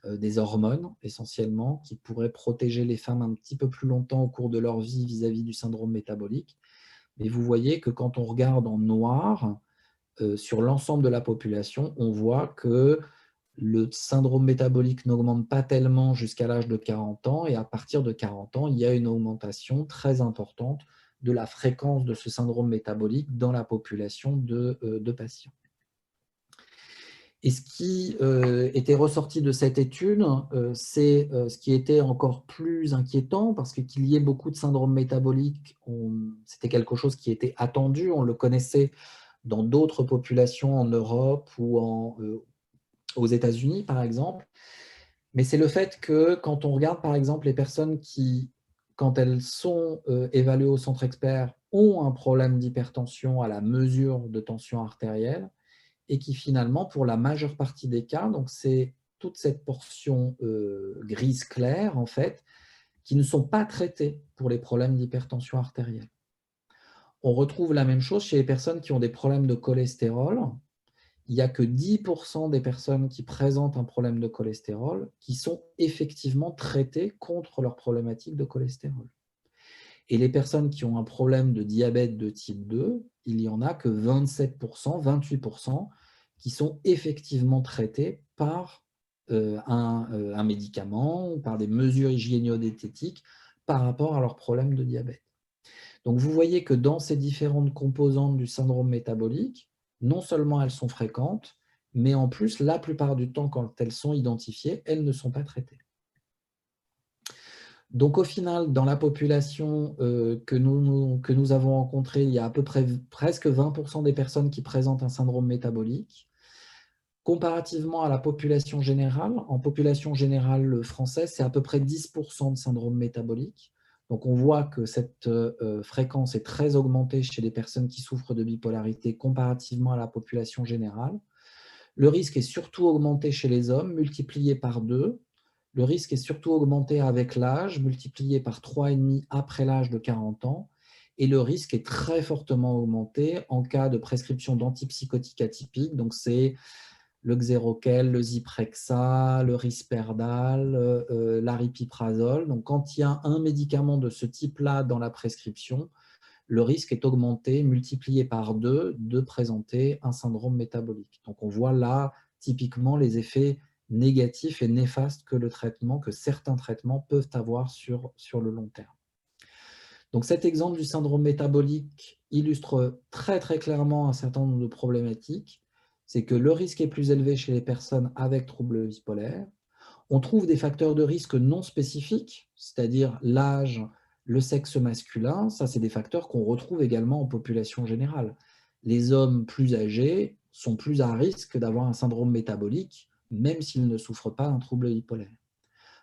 des hormones essentiellement, qui pourraient protéger les femmes un petit peu plus longtemps au cours de leur vie vis-à-vis du syndrome métabolique. Mais vous voyez que quand on regarde en noir, sur l'ensemble de la population, on voit que le syndrome métabolique n'augmente pas tellement jusqu'à l'âge de 40 ans, et à partir de 40 ans, il y a une augmentation très importante de la fréquence de ce syndrome métabolique dans la population de patients. Et ce qui était ressorti de cette étude, c'est ce qui était encore plus inquiétant, parce que qu'il y ait beaucoup de syndromes métaboliques, c'était quelque chose qui était attendu, on le connaissait dans d'autres populations en Europe ou aux États-Unis, par exemple. Mais c'est le fait que quand on regarde, par exemple, les personnes qui, quand elles sont évaluées au centre expert, ont un problème d'hypertension à la mesure de tension artérielle, et qui finalement, pour la majeure partie des cas, donc c'est toute cette portion grise claire, en fait, qui ne sont pas traitées pour les problèmes d'hypertension artérielle. On retrouve la même chose chez les personnes qui ont des problèmes de cholestérol. Il n'y a que 10% des personnes qui présentent un problème de cholestérol qui sont effectivement traitées contre leur problématique de cholestérol. Et les personnes qui ont un problème de diabète de type 2, il n'y en a que 27%, 28% qui sont effectivement traités par un médicament ou par des mesures hygiéno-diététiques par rapport à leur problème de diabète. Donc vous voyez que dans ces différentes composantes du syndrome métabolique, non seulement elles sont fréquentes, mais en plus, la plupart du temps, quand elles sont identifiées, elles ne sont pas traitées. Donc au final, dans la population que nous avons rencontrée, il y a à peu près presque 20% des personnes qui présentent un syndrome métabolique. Comparativement à la population générale, en population générale française, c'est à peu près 10% de syndrome métabolique. Donc on voit que cette fréquence est très augmentée chez les personnes qui souffrent de bipolarité comparativement à la population générale. Le risque est surtout augmenté chez les hommes, multiplié par 2. Le risque est surtout augmenté avec l'âge, multiplié par 3,5 après l'âge de 40 ans. Et le risque est très fortement augmenté en cas de prescription d'antipsychotiques atypiques. Donc c'est le Xeroquel, le Zyprexa, le Risperdal, l'aripiprazole. Donc quand il y a un médicament de ce type-là dans la prescription, le risque est augmenté, multiplié par 2, de présenter un syndrome métabolique. Donc on voit là typiquement les effets négatifs et néfastes que certains traitements peuvent avoir sur le long terme. Donc cet exemple du syndrome métabolique illustre très très clairement un certain nombre de problématiques. C'est que le risque est plus élevé chez les personnes avec troubles bipolaires. On trouve des facteurs de risque non spécifiques, c'est-à-dire l'âge, le sexe masculin. Ça, c'est des facteurs qu'on retrouve également en population générale. Les hommes plus âgés sont plus à risque d'avoir un syndrome métabolique, même s'ils ne souffrent pas d'un trouble bipolaire.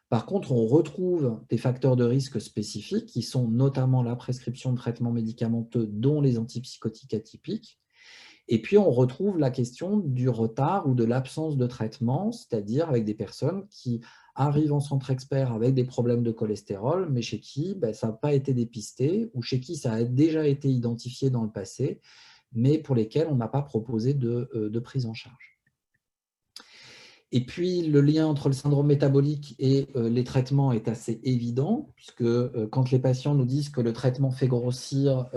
Par contre, on retrouve des facteurs de risque spécifiques qui sont notamment la prescription de traitements médicamenteux, dont les antipsychotiques atypiques. Et puis, on retrouve la question du retard ou de l'absence de traitement, c'est-à-dire avec des personnes qui arrivent en centre expert avec des problèmes de cholestérol, mais chez qui ça n'a pas été dépisté ou chez qui ça a déjà été identifié dans le passé, mais pour lesquels on n'a pas proposé de prise en charge. Et puis, le lien entre le syndrome métabolique et les traitements est assez évident, puisque quand les patients nous disent que le traitement fait grossir,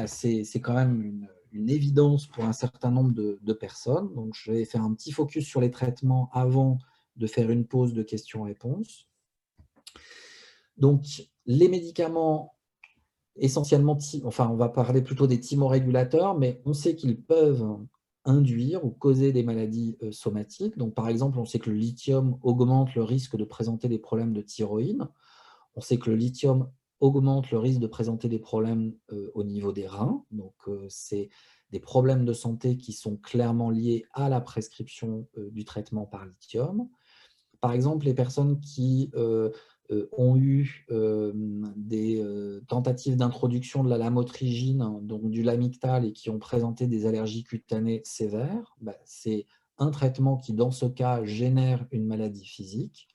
c'est quand même une évidence pour un certain nombre de personnes. Donc, je vais faire un petit focus sur les traitements avant de faire une pause de questions-réponses. Donc, les médicaments, essentiellement, on va parler plutôt des thymorégulateurs, mais on sait qu'ils peuvent induire ou causer des maladies somatiques. Donc, par exemple, on sait que le lithium augmente le risque de présenter des problèmes de thyroïde. On sait que le lithium augmente le risque de présenter des problèmes au niveau des reins. Donc, c'est des problèmes de santé qui sont clairement liés à la prescription du traitement par lithium. Par exemple, les personnes qui ont eu des tentatives d'introduction de la lamotrigine, donc du Lamictal, et qui ont présenté des allergies cutanées sévères, c'est un traitement qui, dans ce cas, génère une maladie physique.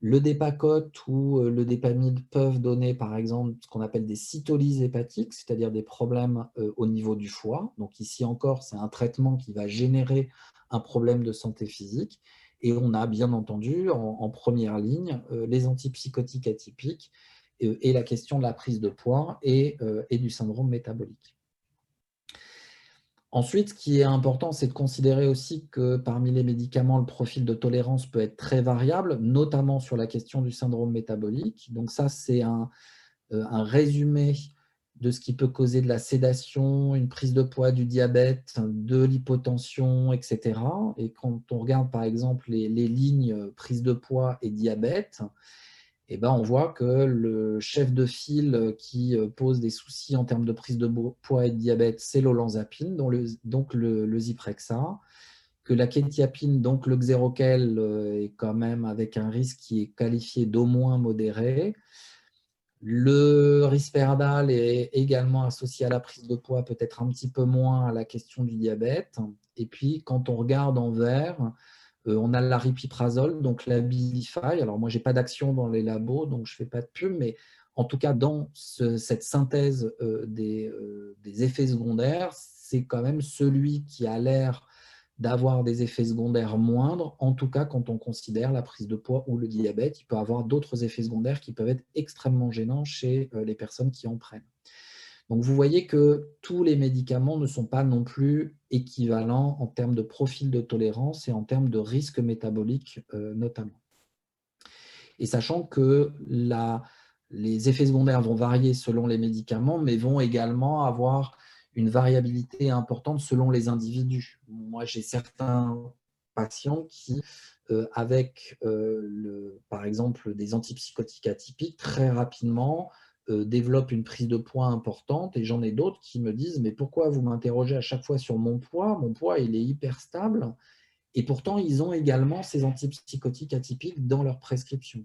Le Dépacote ou le Dépamide peuvent donner, par exemple, ce qu'on appelle des cytolyses hépatiques, c'est-à-dire des problèmes au niveau du foie. Donc ici encore, c'est un traitement qui va générer un problème de santé physique. Et on a bien entendu en première ligne les antipsychotiques atypiques et la question de la prise de poids et du syndrome métabolique. Ensuite, ce qui est important, c'est de considérer aussi que parmi les médicaments, le profil de tolérance peut être très variable, notamment sur la question du syndrome métabolique. Donc ça, c'est un résumé de ce qui peut causer de la sédation, une prise de poids, du diabète, de l'hypotension, etc. Et quand on regarde par exemple les lignes prise de poids et diabète, eh ben, on voit que le chef de file qui pose des soucis en termes de prise de poids et de diabète, c'est l'olanzapine, donc le Zyprexa, que la quétiapine, donc le Xeroquel, est quand même avec un risque qui est qualifié d'au moins modéré. Le Risperdal est également associé à la prise de poids, peut-être un petit peu moins à la question du diabète. Et puis, quand on regarde en vert, on a l'aripiprazole, donc l'Abilify. Alors moi, je n'ai pas d'action dans les labos, donc je ne fais pas de pub, mais en tout cas, dans cette synthèse des effets secondaires, c'est quand même celui qui a l'air d'avoir des effets secondaires moindres, en tout cas quand on considère la prise de poids ou le diabète. Il peut avoir d'autres effets secondaires qui peuvent être extrêmement gênants chez les personnes qui en prennent. Donc, vous voyez que tous les médicaments ne sont pas non plus équivalents en termes de profil de tolérance et en termes de risque métabolique notamment. Et sachant que les effets secondaires vont varier selon les médicaments, mais vont également avoir une variabilité importante selon les individus. Moi, j'ai certains patients qui, avec par exemple des antipsychotiques atypiques, très rapidement, développent une prise de poids importante, et j'en ai d'autres qui me disent « mais pourquoi vous m'interrogez à chaque fois sur mon poids? Mon poids, il est hyper stable. » Et pourtant, ils ont également ces antipsychotiques atypiques dans leur prescription.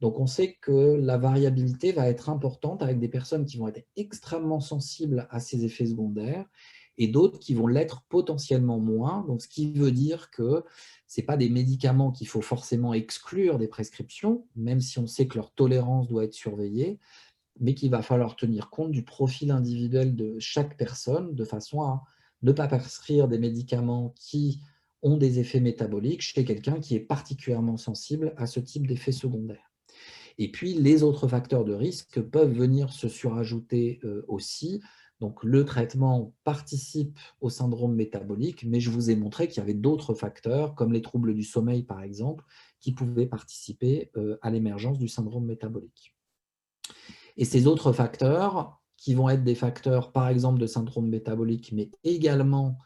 Donc, on sait que la variabilité va être importante avec des personnes qui vont être extrêmement sensibles à ces effets secondaires et d'autres qui vont l'être potentiellement moins. Donc, ce qui veut dire que ce n'est pas des médicaments qu'il faut forcément exclure des prescriptions, même si on sait que leur tolérance doit être surveillée, mais qu'il va falloir tenir compte du profil individuel de chaque personne de façon à ne pas prescrire des médicaments qui ont des effets métaboliques chez quelqu'un qui est particulièrement sensible à ce type d'effets secondaires. Et puis, les autres facteurs de risque peuvent venir se surajouter aussi. Donc, le traitement participe au syndrome métabolique, mais je vous ai montré qu'il y avait d'autres facteurs, comme les troubles du sommeil, par exemple, qui pouvaient participer à l'émergence du syndrome métabolique. Et ces autres facteurs, qui vont être des facteurs, par exemple, de syndrome métabolique, mais également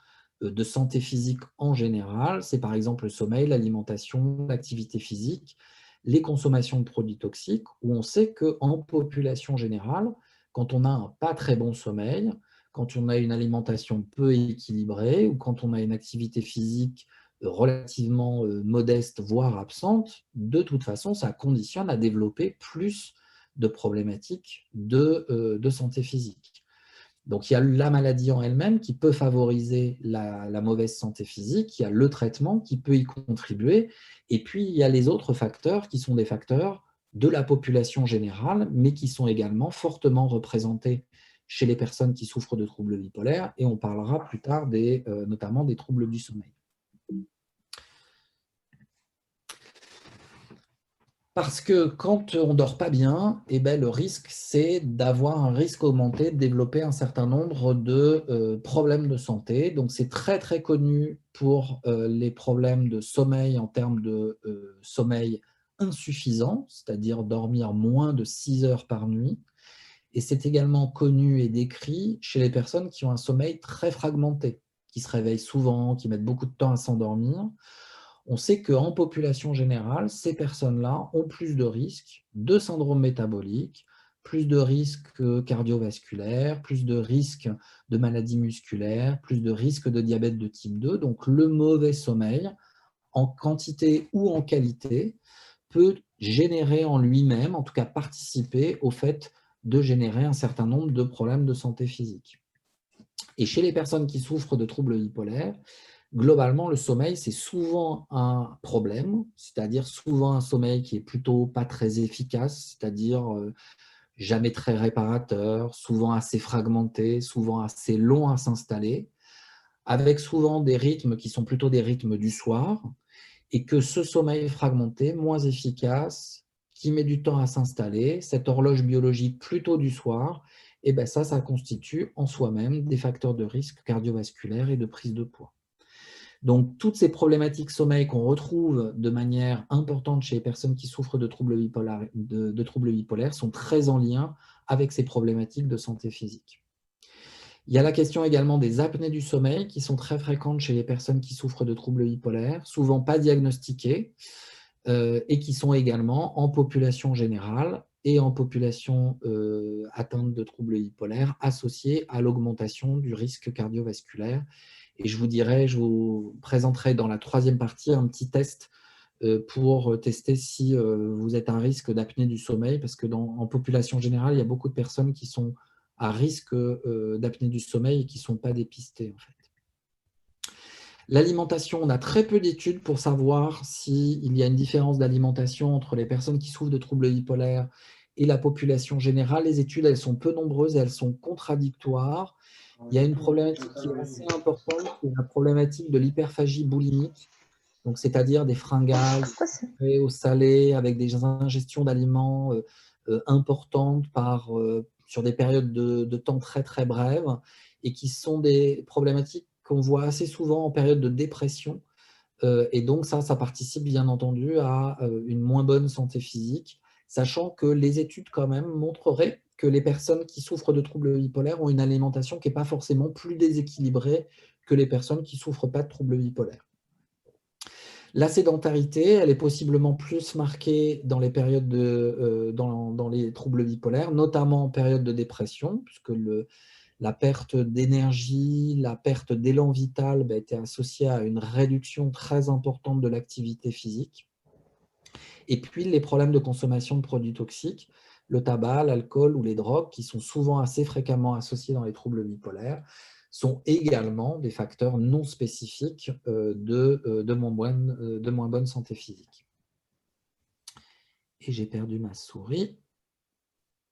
de santé physique en général, c'est par exemple le sommeil, l'alimentation, l'activité physique, les consommations de produits toxiques, où on sait qu'en population générale, quand on a un pas très bon sommeil, quand on a une alimentation peu équilibrée ou quand on a une activité physique relativement modeste, voire absente, de toute façon, ça conditionne à développer plus de problématiques de santé physique. Donc, il y a la maladie en elle-même qui peut favoriser la mauvaise santé physique, il y a le traitement qui peut y contribuer, et puis il y a les autres facteurs qui sont des facteurs de la population générale, mais qui sont également fortement représentés chez les personnes qui souffrent de troubles bipolaires, et on parlera plus tard notamment des troubles du sommeil. Parce que quand on ne dort pas bien, eh ben, le risque, c'est d'avoir un risque augmenté de développer un certain nombre de problèmes de santé. Donc, c'est très, très connu pour les problèmes de sommeil en termes de sommeil insuffisant, c'est-à-dire dormir moins de 6 heures par nuit. Et c'est également connu et décrit chez les personnes qui ont un sommeil très fragmenté, qui se réveillent souvent, qui mettent beaucoup de temps à s'endormir. On sait qu'en population générale, ces personnes-là ont plus de risques de syndrome métabolique, plus de risques cardiovasculaires, plus de risques de maladies musculaires, plus de risques de diabète de type 2. Donc, le mauvais sommeil, en quantité ou en qualité, peut générer en lui-même, en tout cas participer au fait de générer un certain nombre de problèmes de santé physique. Et chez les personnes qui souffrent de troubles bipolaires, globalement, le sommeil, c'est souvent un problème, c'est-à-dire souvent un sommeil qui est plutôt pas très efficace, c'est-à-dire jamais très réparateur, souvent assez fragmenté, souvent assez long à s'installer, avec souvent des rythmes qui sont plutôt des rythmes du soir, et que ce sommeil fragmenté, moins efficace, qui met du temps à s'installer, cette horloge biologique plutôt du soir, et ben ça constitue en soi-même des facteurs de risque cardiovasculaire et de prise de poids. Donc, toutes ces problématiques sommeil qu'on retrouve de manière importante chez les personnes qui souffrent de troubles bipolaires sont très en lien avec ces problématiques de santé physique. Il y a la question également des apnées du sommeil qui sont très fréquentes chez les personnes qui souffrent de troubles bipolaires, souvent pas diagnostiquées, et qui sont également en population générale et en population atteinte de troubles bipolaires associées à l'augmentation du risque cardiovasculaire. Et je vous présenterai dans la troisième partie un petit test pour tester si vous êtes à risque d'apnée du sommeil, parce que en population générale, il y a beaucoup de personnes qui sont à risque d'apnée du sommeil et qui ne sont pas dépistées, en fait. L'alimentation, on a très peu d'études pour savoir s'il y a une différence d'alimentation entre les personnes qui souffrent de troubles bipolaires et la population générale. Les études, elles sont peu nombreuses et elles sont contradictoires. Il y a une problématique qui est assez importante, qui est la problématique de l'hyperphagie boulimique, donc c'est-à-dire des fringales sucrées au salé avec des ingestions d'aliments importantes sur des périodes de temps très très brèves, et qui sont des problématiques qu'on voit assez souvent en période de dépression, et donc ça participe bien entendu à une moins bonne santé physique, sachant que les études quand même montreraient que les personnes qui souffrent de troubles bipolaires ont une alimentation qui n'est pas forcément plus déséquilibrée que les personnes qui ne souffrent pas de troubles bipolaires. La sédentarité, elle est possiblement plus marquée dans les périodes dans les troubles bipolaires, notamment en période de dépression, puisque la perte d'énergie, la perte d'élan vital était associée à une réduction très importante de l'activité physique. Et puis les problèmes de consommation de produits toxiques, le tabac, l'alcool ou les drogues, qui sont souvent assez fréquemment associés dans les troubles bipolaires, sont également des facteurs non spécifiques de moins bonne santé physique. Et j'ai perdu ma souris.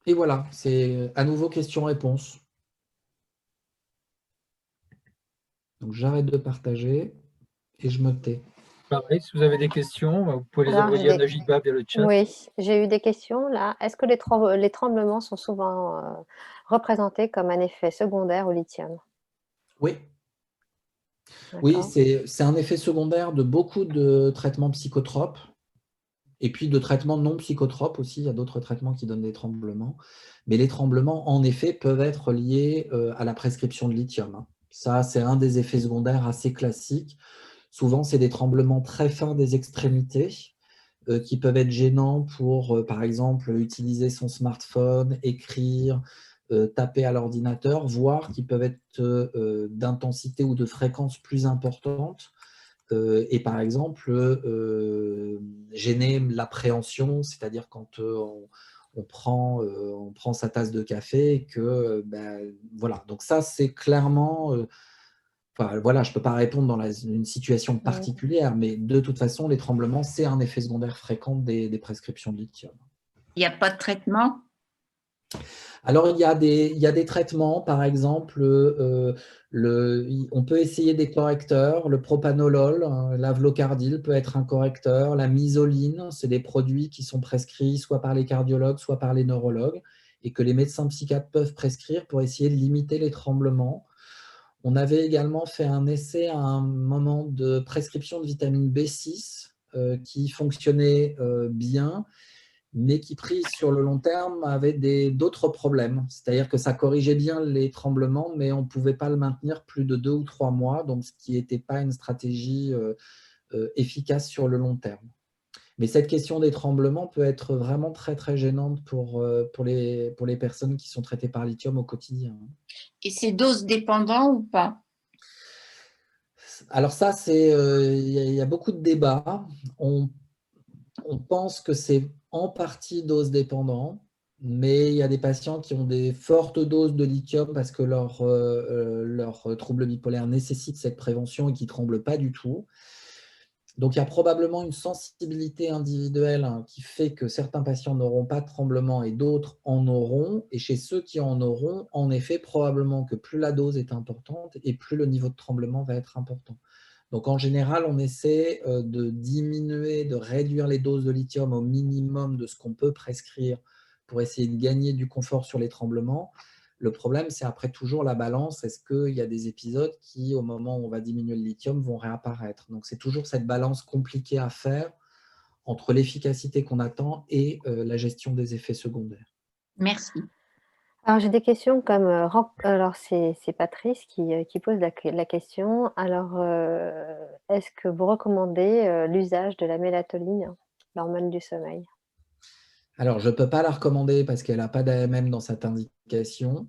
Et voilà, c'est à nouveau question-réponse. Donc j'arrête de partager et je me tais. Pareil, si vous avez des questions, vous pouvez les Alors, envoyer à Najiba via le chat. Oui, j'ai eu des questions là. Est-ce que les tremblements sont souvent représentés comme un effet secondaire au lithium? Oui. Oui, c'est un effet secondaire de beaucoup de traitements psychotropes et puis de traitements non psychotropes aussi. Il y a d'autres traitements qui donnent des tremblements. Mais les tremblements, en effet, peuvent être liés à la prescription de lithium. Ça, c'est un des effets secondaires assez classiques. Souvent, c'est des tremblements très fins des extrémités qui peuvent être gênants pour, par exemple, utiliser son smartphone, écrire, taper à l'ordinateur, voire qui peuvent être d'intensité ou de fréquence plus importante, et par exemple gêner l'appréhension, c'est-à-dire quand on prend sa tasse de café et que voilà, donc ça c'est clairement voilà, je ne peux pas répondre dans une situation particulière, mais de toute façon les tremblements c'est un effet secondaire fréquent des prescriptions de lithium. Il n'y a pas de traitement? Alors, il y a des traitements, par exemple, on peut essayer des correcteurs, le propanolol, l'avlocardil peut être un correcteur, la misoline, c'est des produits qui sont prescrits soit par les cardiologues, soit par les neurologues, et que les médecins psychiatres peuvent prescrire pour essayer de limiter les tremblements. On avait également fait un essai à un moment de prescription de vitamine B6 qui fonctionnait bien, mais qui, pris sur le long terme, avait d'autres problèmes. C'est-à-dire que ça corrigeait bien les tremblements, mais on ne pouvait pas le maintenir plus de 2 ou 3 mois, donc ce qui n'était pas une stratégie efficace sur le long terme. Mais cette question des tremblements peut être vraiment très, très gênante pour les personnes qui sont traitées par lithium au quotidien. Et c'est dose dépendant ou pas? Alors ça, il y a beaucoup de débats. On pense que c'est en partie dose dépendant, mais il y a des patients qui ont des fortes doses de lithium parce que leur trouble bipolaire nécessite cette prévention et qui ne tremblent pas du tout. Donc, il y a probablement une sensibilité individuelle qui fait que certains patients n'auront pas de tremblement et d'autres en auront. Et chez ceux qui en auront, en effet, probablement que plus la dose est importante et plus le niveau de tremblement va être important. Donc, en général, on essaie de diminuer, de réduire les doses de lithium au minimum de ce qu'on peut prescrire pour essayer de gagner du confort sur les tremblements. Le problème, c'est après toujours la balance. Est-ce qu'il y a des épisodes qui, au moment où on va diminuer le lithium, vont réapparaître? Donc, c'est toujours cette balance compliquée à faire entre l'efficacité qu'on attend et la gestion des effets secondaires. Merci. Alors, j'ai des questions comme… alors, c'est Patrice qui pose la question. Alors, est-ce que vous recommandez l'usage de la mélatonine, l'hormone du sommeil? Alors, je ne peux pas la recommander parce qu'elle n'a pas d'AMM dans cette indication.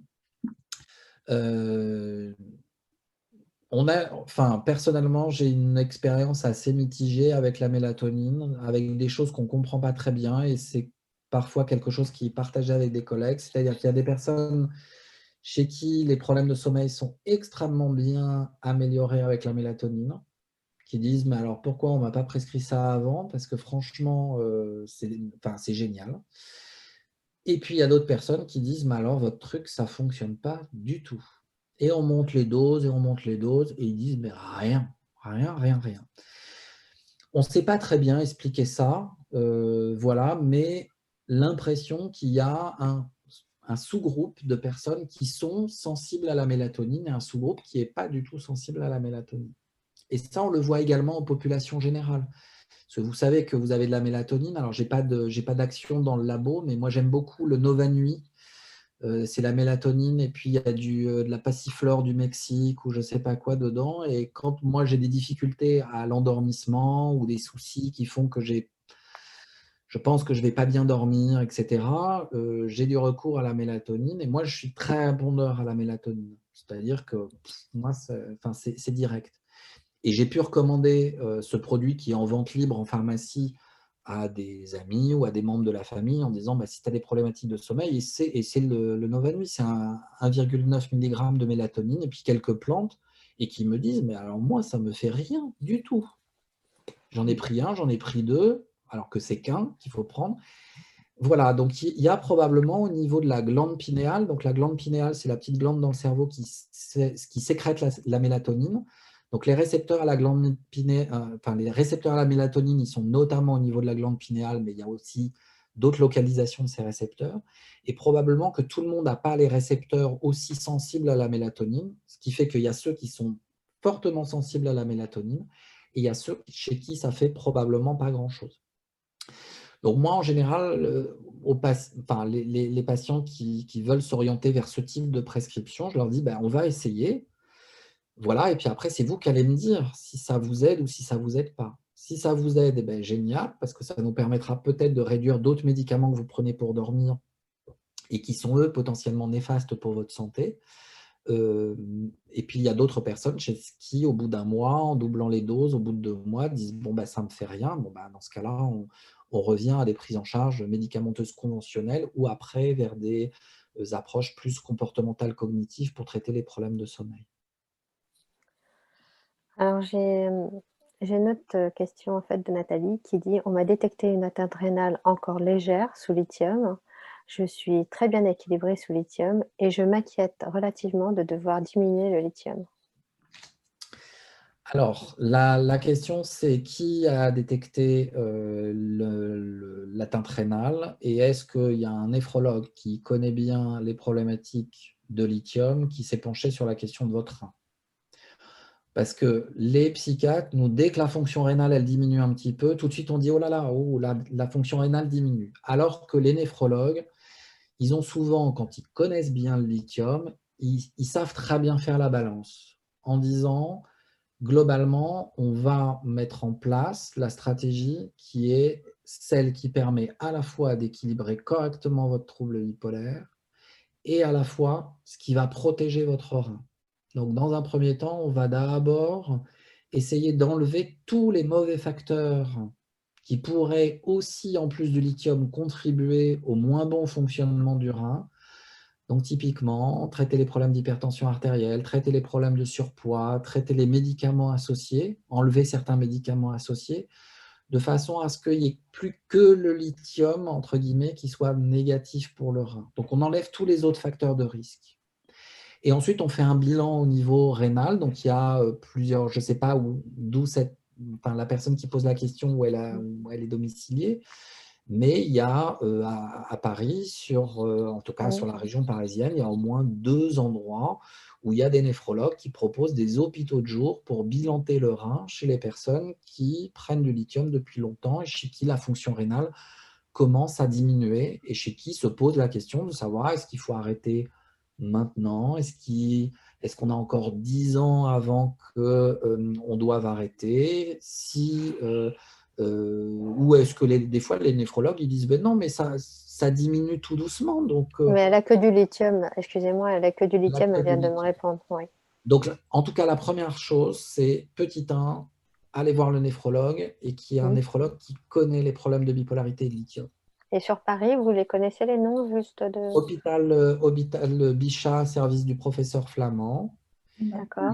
Personnellement, j'ai une expérience assez mitigée avec la mélatonine, avec des choses qu'on ne comprend pas très bien, et c'est parfois quelque chose qui est partagé avec des collègues. C'est-à-dire qu'il y a des personnes chez qui les problèmes de sommeil sont extrêmement bien améliorés avec la mélatonine, qui disent « mais alors pourquoi on ne m'a pas prescrit ça avant? Parce que franchement, c'est génial ». Et puis il y a d'autres personnes qui disent « mais alors votre truc, ça ne fonctionne pas du tout ». Et on monte les doses, et on monte les doses, et ils disent « mais rien. ». On ne sait pas très bien expliquer ça, voilà, mais l'impression qu'il y a un sous-groupe de personnes qui sont sensibles à la mélatonine et un sous-groupe qui n'est pas du tout sensible à la mélatonine. Et ça, on le voit également en population générale. Parce que vous savez que vous avez de la mélatonine. Alors, je n'ai pas d'action dans le labo, mais moi, j'aime beaucoup le Nova Nuit. C'est la mélatonine et puis il y a de la passiflore du Mexique ou je ne sais pas quoi dedans. Et quand moi, j'ai des difficultés à l'endormissement ou des soucis qui font que je pense que je ne vais pas bien dormir, etc., j'ai du recours à la mélatonine. Et moi, je suis très abondeur à la mélatonine. C'est-à-dire que moi, c'est direct. Et j'ai pu recommander ce produit qui est en vente libre en pharmacie à des amis ou à des membres de la famille en disant si tu as des problématiques de sommeil, et c'est le Nova Nuit, c'est 1,9 mg de mélatonine et puis quelques plantes, et qui me disent « mais alors moi, ça ne me fait rien du tout. J'en ai pris un, j'en ai pris deux, alors que c'est qu'un qu'il faut prendre. » Voilà, donc il y a probablement au niveau de la glande pinéale, donc la glande pinéale, c'est la petite glande dans le cerveau qui sécrète la mélatonine. Donc les récepteurs à la glande pinéale, les récepteurs à la mélatonine, ils sont notamment au niveau de la glande pinéale, mais il y a aussi d'autres localisations de ces récepteurs. Et probablement que tout le monde n'a pas les récepteurs aussi sensibles à la mélatonine, ce qui fait qu'il y a ceux qui sont fortement sensibles à la mélatonine, et il y a ceux chez qui ça fait probablement pas grand-chose. Donc moi, en général, les patients qui veulent s'orienter vers ce type de prescription, je leur dis on va essayer. Voilà, et puis après, c'est vous qui allez me dire si ça vous aide ou si ça ne vous aide pas. Si ça vous aide, génial, parce que ça nous permettra peut-être de réduire d'autres médicaments que vous prenez pour dormir et qui sont, eux, potentiellement néfastes pour votre santé. Et puis, il y a d'autres personnes chez qui, au bout d'un mois, en doublant les doses, au bout de 2 mois, disent « ça ne me fait rien ». Dans ce cas-là, on revient à des prises en charge médicamenteuses conventionnelles ou après vers des approches plus comportementales cognitives pour traiter les problèmes de sommeil. Alors, j'ai une autre question en fait de Nathalie qui dit « On m'a détecté une atteinte rénale encore légère sous lithium. Je suis très bien équilibrée sous lithium et je m'inquiète relativement de devoir diminuer le lithium. » Alors, la question, c'est qui a détecté l'atteinte rénale et est-ce qu'il y a un néphrologue qui connaît bien les problématiques de lithium qui s'est penché sur la question de votre rein? Parce que les psychiatres, dès que la fonction rénale elle diminue un petit peu, tout de suite on dit « oh là là, la fonction rénale diminue ». Alors que les néphrologues, ils ont souvent, quand ils connaissent bien le lithium, ils savent très bien faire la balance en disant « globalement, on va mettre en place la stratégie qui est celle qui permet à la fois d'équilibrer correctement votre trouble bipolaire et à la fois ce qui va protéger votre rein ». Donc, dans un premier temps, on va d'abord essayer d'enlever tous les mauvais facteurs qui pourraient aussi, en plus du lithium, contribuer au moins bon fonctionnement du rein. Donc typiquement, traiter les problèmes d'hypertension artérielle, traiter les problèmes de surpoids, traiter les médicaments associés, enlever certains médicaments associés, de façon à ce qu'il n'y ait plus que le lithium, entre guillemets, qui soit négatif pour le rein. Donc on enlève tous les autres facteurs de risque. Et ensuite, on fait un bilan au niveau rénal. Donc il y a plusieurs, je ne sais pas d'où la personne qui pose la question, où elle est domiciliée, mais il y a à Paris, en tout cas sur la région parisienne, il y a au moins 2 endroits où il y a des néphrologues qui proposent des hôpitaux de jour pour bilanter le rein chez les personnes qui prennent du lithium depuis longtemps et chez qui la fonction rénale commence à diminuer et chez qui se pose la question de savoir est-ce qu'il faut arrêter maintenant, est-ce qu'on a encore 10 ans avant qu'on doive arrêter, ou est-ce que des fois les néphrologues ils disent ben non mais ça diminue tout doucement donc Mais elle a que du lithium, excusez-moi, elle a que du lithium, elle vient de me répondre. Oui. Donc en tout cas la première chose c'est petit 1, aller voir le néphrologue et qu'il y ait un néphrologue qui connaît les problèmes de bipolarité et de lithium. Et sur Paris, vous les connaissez les noms juste de... Hôpital Bichat, service du professeur Flamand. D'accord.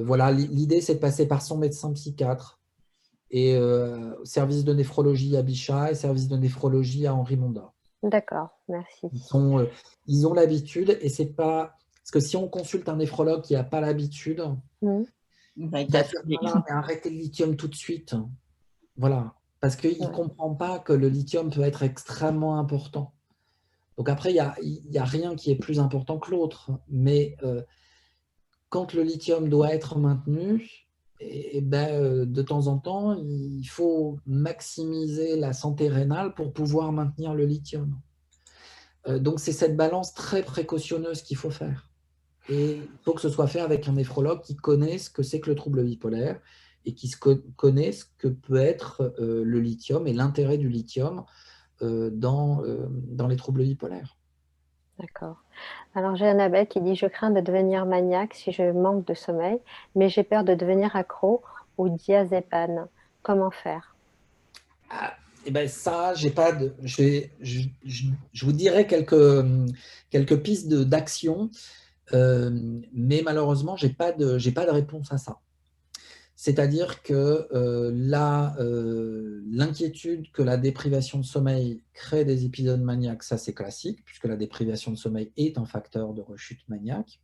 Voilà, l'idée c'est de passer par son médecin psychiatre et service de néphrologie à Bichat et service de néphrologie à Henri Monda. D'accord, merci. Ils ont l'habitude et c'est pas... Parce que si on consulte un néphrologue qui n'a pas l'habitude, il va dire arrêtez le lithium tout de suite. Voilà, parce qu'il ne comprend pas que le lithium peut être extrêmement important. Donc après, il n'y a rien qui est plus important que l'autre. Mais quand le lithium doit être maintenu, de temps en temps, il faut maximiser la santé rénale pour pouvoir maintenir le lithium. Donc c'est cette balance très précautionneuse qu'il faut faire. Et il faut que ce soit fait avec un néphrologue qui connaît ce que c'est que le trouble bipolaire et qui connaît ce que peut être le lithium et l'intérêt du lithium dans les troubles bipolaires. D'accord. Alors j'ai Annabelle qui dit « Je crains de devenir maniaque si je manque de sommeil, mais j'ai peur de devenir accro au diazépam. Comment faire ?» Et ben ça, j'ai pas de. Je vous dirais quelques pistes d'action, mais malheureusement, j'ai pas de réponse à ça. C'est-à-dire que l'inquiétude que la déprivation de sommeil crée des épisodes maniaques, ça c'est classique, puisque la déprivation de sommeil est un facteur de rechute maniaque.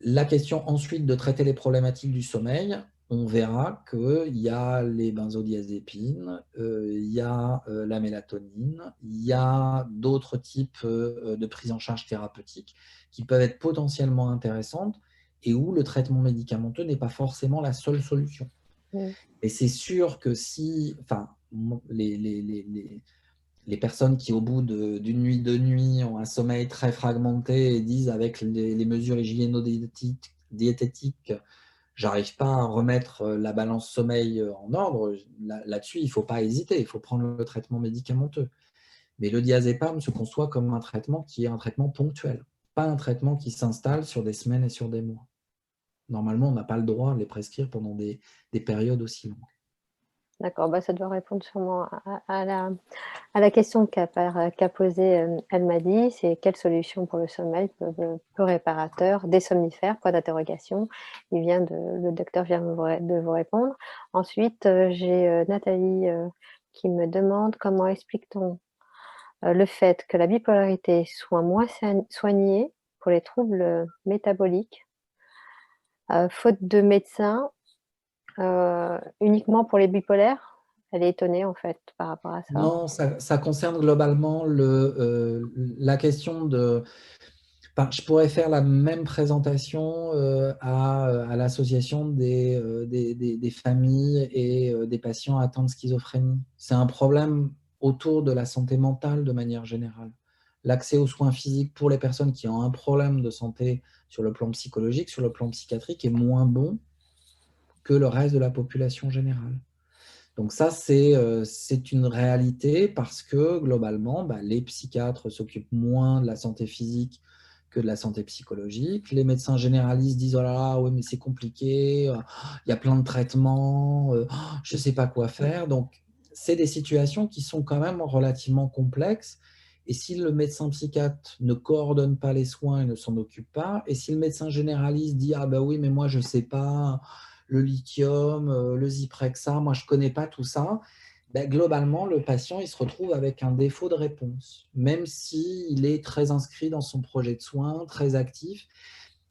La question ensuite de traiter les problématiques du sommeil, on verra qu'il y a les benzodiazépines, il y a la mélatonine, il y a d'autres types de prise en charge thérapeutique qui peuvent être potentiellement intéressantes et où le traitement médicamenteux n'est pas forcément la seule solution. Et c'est sûr que si, les personnes qui, au bout d'une nuit, 2 nuits, ont un sommeil très fragmenté et disent avec les mesures hygiéno-diététiques, j'arrive pas à remettre la balance sommeil en ordre, là-dessus, il ne faut pas hésiter, il faut prendre le traitement médicamenteux. Mais le diazépam se conçoit comme un traitement qui est un traitement ponctuel, pas un traitement qui s'installe sur des semaines et sur des mois. Normalement, on n'a pas le droit de les prescrire pendant des périodes aussi longues. D'accord, ça doit répondre sûrement à la question qu'a posée Elmadi, c'est quelle solution pour le sommeil peu réparateur, des somnifères, point d'interrogation. Le docteur vient de vous répondre. Ensuite, j'ai Nathalie qui me demande comment explique-t-on le fait que la bipolarité soit moins soignée pour les troubles métaboliques, faute de médecins, uniquement pour les bipolaires? Elle est étonnée en fait par rapport à ça. Non, ça concerne globalement la question de... je pourrais faire la même présentation à l'association des familles et des patients atteints de schizophrénie. C'est un problème autour de la santé mentale de manière générale. L'accès aux soins physiques pour les personnes qui ont un problème de santé sur le plan psychologique, sur le plan psychiatrique, est moins bon que le reste de la population générale. Donc ça, c'est une réalité parce que globalement, les psychiatres s'occupent moins de la santé physique que de la santé psychologique. Les médecins généralistes disent « Oh là là, ouais, mais c'est compliqué, il y a plein de traitements, je ne sais pas quoi faire ». Donc, c'est des situations qui sont quand même relativement complexes. Et si le médecin psychiatre ne coordonne pas les soins et ne s'en occupe pas, et si le médecin généraliste dit « Ah ben oui, mais moi je ne sais pas, le lithium, le Zyprexa, moi je ne connais pas tout ça », ben, globalement, le patient il se retrouve avec un défaut de réponse. Même s'il est très inscrit dans son projet de soins, très actif,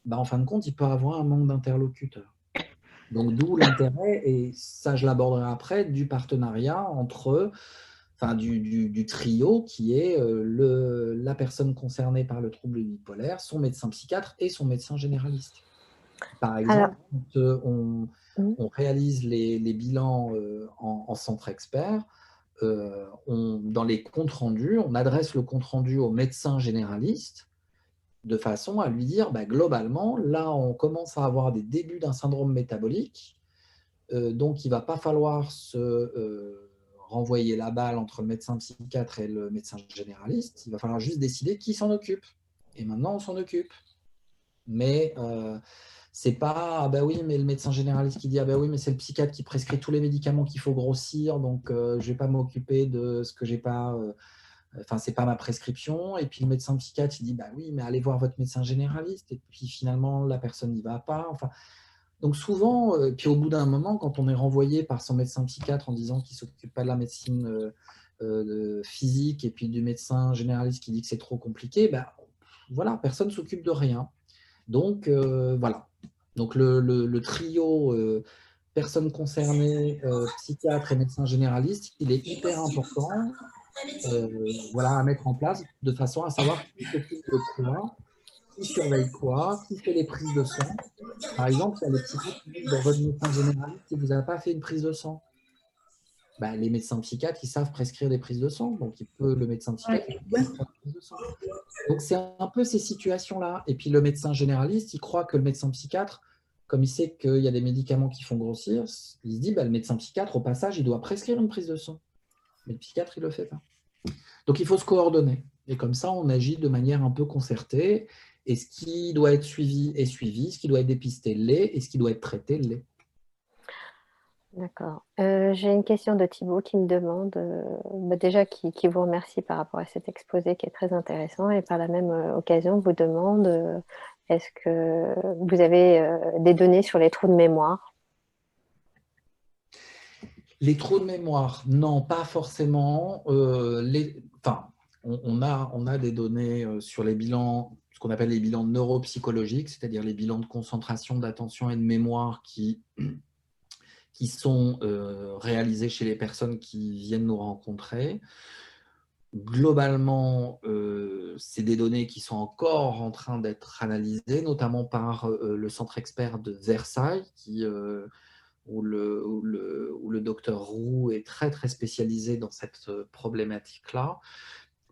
ben, en fin de compte, il peut avoir un manque d'interlocuteur. Donc d'où l'intérêt, et ça je l'aborderai après, du partenariat entre... Enfin, du trio qui est la personne concernée par le trouble bipolaire, son médecin psychiatre et son médecin généraliste. Par exemple, quand on réalise les bilans en centre expert, dans les comptes rendus, on adresse le compte rendu au médecin généraliste de façon à lui dire, bah, globalement, là, on commence à avoir des débuts d'un syndrome métabolique, donc il ne va pas falloir se renvoyer la balle entre le médecin psychiatre et le médecin généraliste, il va falloir juste décider qui s'en occupe. Et maintenant, on s'en occupe. Mais c'est pas « Ah ben oui, mais le médecin généraliste qui dit « Ah ben oui, mais c'est le psychiatre qui prescrit tous les médicaments qu'il faut grossir, donc je ne vais pas m'occuper de ce que j'ai pas... Enfin, c'est pas ma prescription. » Et puis le médecin psychiatre, il dit « Bah oui, mais allez voir votre médecin généraliste. » Et puis finalement, la personne n'y va pas. Enfin... Donc souvent, puis au bout d'un moment, quand on est renvoyé par son médecin psychiatre en disant qu'il ne s'occupe pas de la médecine physique et puis du médecin généraliste qui dit que c'est trop compliqué, ben, voilà, personne ne s'occupe de rien. Donc voilà. Donc le trio personnes concernées, psychiatre et médecin généraliste, il est hyper important voilà, à mettre en place de façon à savoir qui s'occupe de quoi, qui surveille quoi, qui fait les prises de sang. Par exemple, il y a les psychiatres qui disent dans votre médecin généraliste qui ne vous a pas fait une prise de sang. Ben, les médecins psychiatres, ils savent prescrire des prises de sang, donc le médecin psychiatre il peut prescrire des prises de sang. Donc c'est un peu ces situations-là. Et puis le médecin généraliste, il croit que le médecin psychiatre, comme il sait qu'il y a des médicaments qui font grossir, il se dit ben, le médecin psychiatre, au passage, il doit prescrire une prise de sang. Mais le psychiatre, il ne le fait pas. Donc il faut se coordonner. Et comme ça, on agit de manière un peu concertée. Et ce qui doit être suivi est suivi, ce qui doit être dépisté l'est, et ce qui doit être traité l'est. D'accord. J'ai une question de Thibaut qui me demande, déjà qui vous remercie par rapport à cet exposé qui est très intéressant, et par la même occasion vous demande est-ce que vous avez des données sur les trous de mémoire? Les trous de mémoire, non, pas forcément. Enfin, on a des données sur les bilans, ce qu'on appelle les bilans neuropsychologiques, c'est-à-dire les bilans de concentration, d'attention et de mémoire qui sont réalisés chez les personnes qui viennent nous rencontrer. Globalement, c'est des données qui sont encore en train d'être analysées, notamment par le centre expert de Versailles, où le docteur Roux est très, très spécialisé dans cette problématique-là,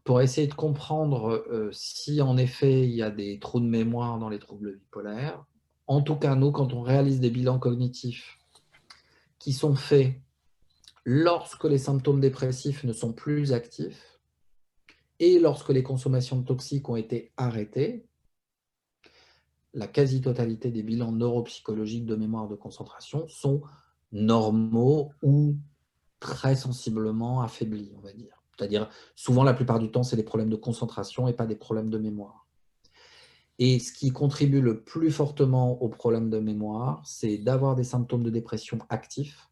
pour essayer de comprendre si, en effet, il y a des trous de mémoire dans les troubles bipolaires. En tout cas, nous, quand on réalise des bilans cognitifs qui sont faits lorsque les symptômes dépressifs ne sont plus actifs et lorsque les consommations de toxiques ont été arrêtées, la quasi-totalité des bilans neuropsychologiques de mémoire de concentration sont normaux ou très sensiblement affaiblis, on va dire. C'est-à-dire, souvent, la plupart du temps, c'est des problèmes de concentration et pas des problèmes de mémoire. Et ce qui contribue le plus fortement aux problèmes de mémoire, c'est d'avoir des symptômes de dépression actifs,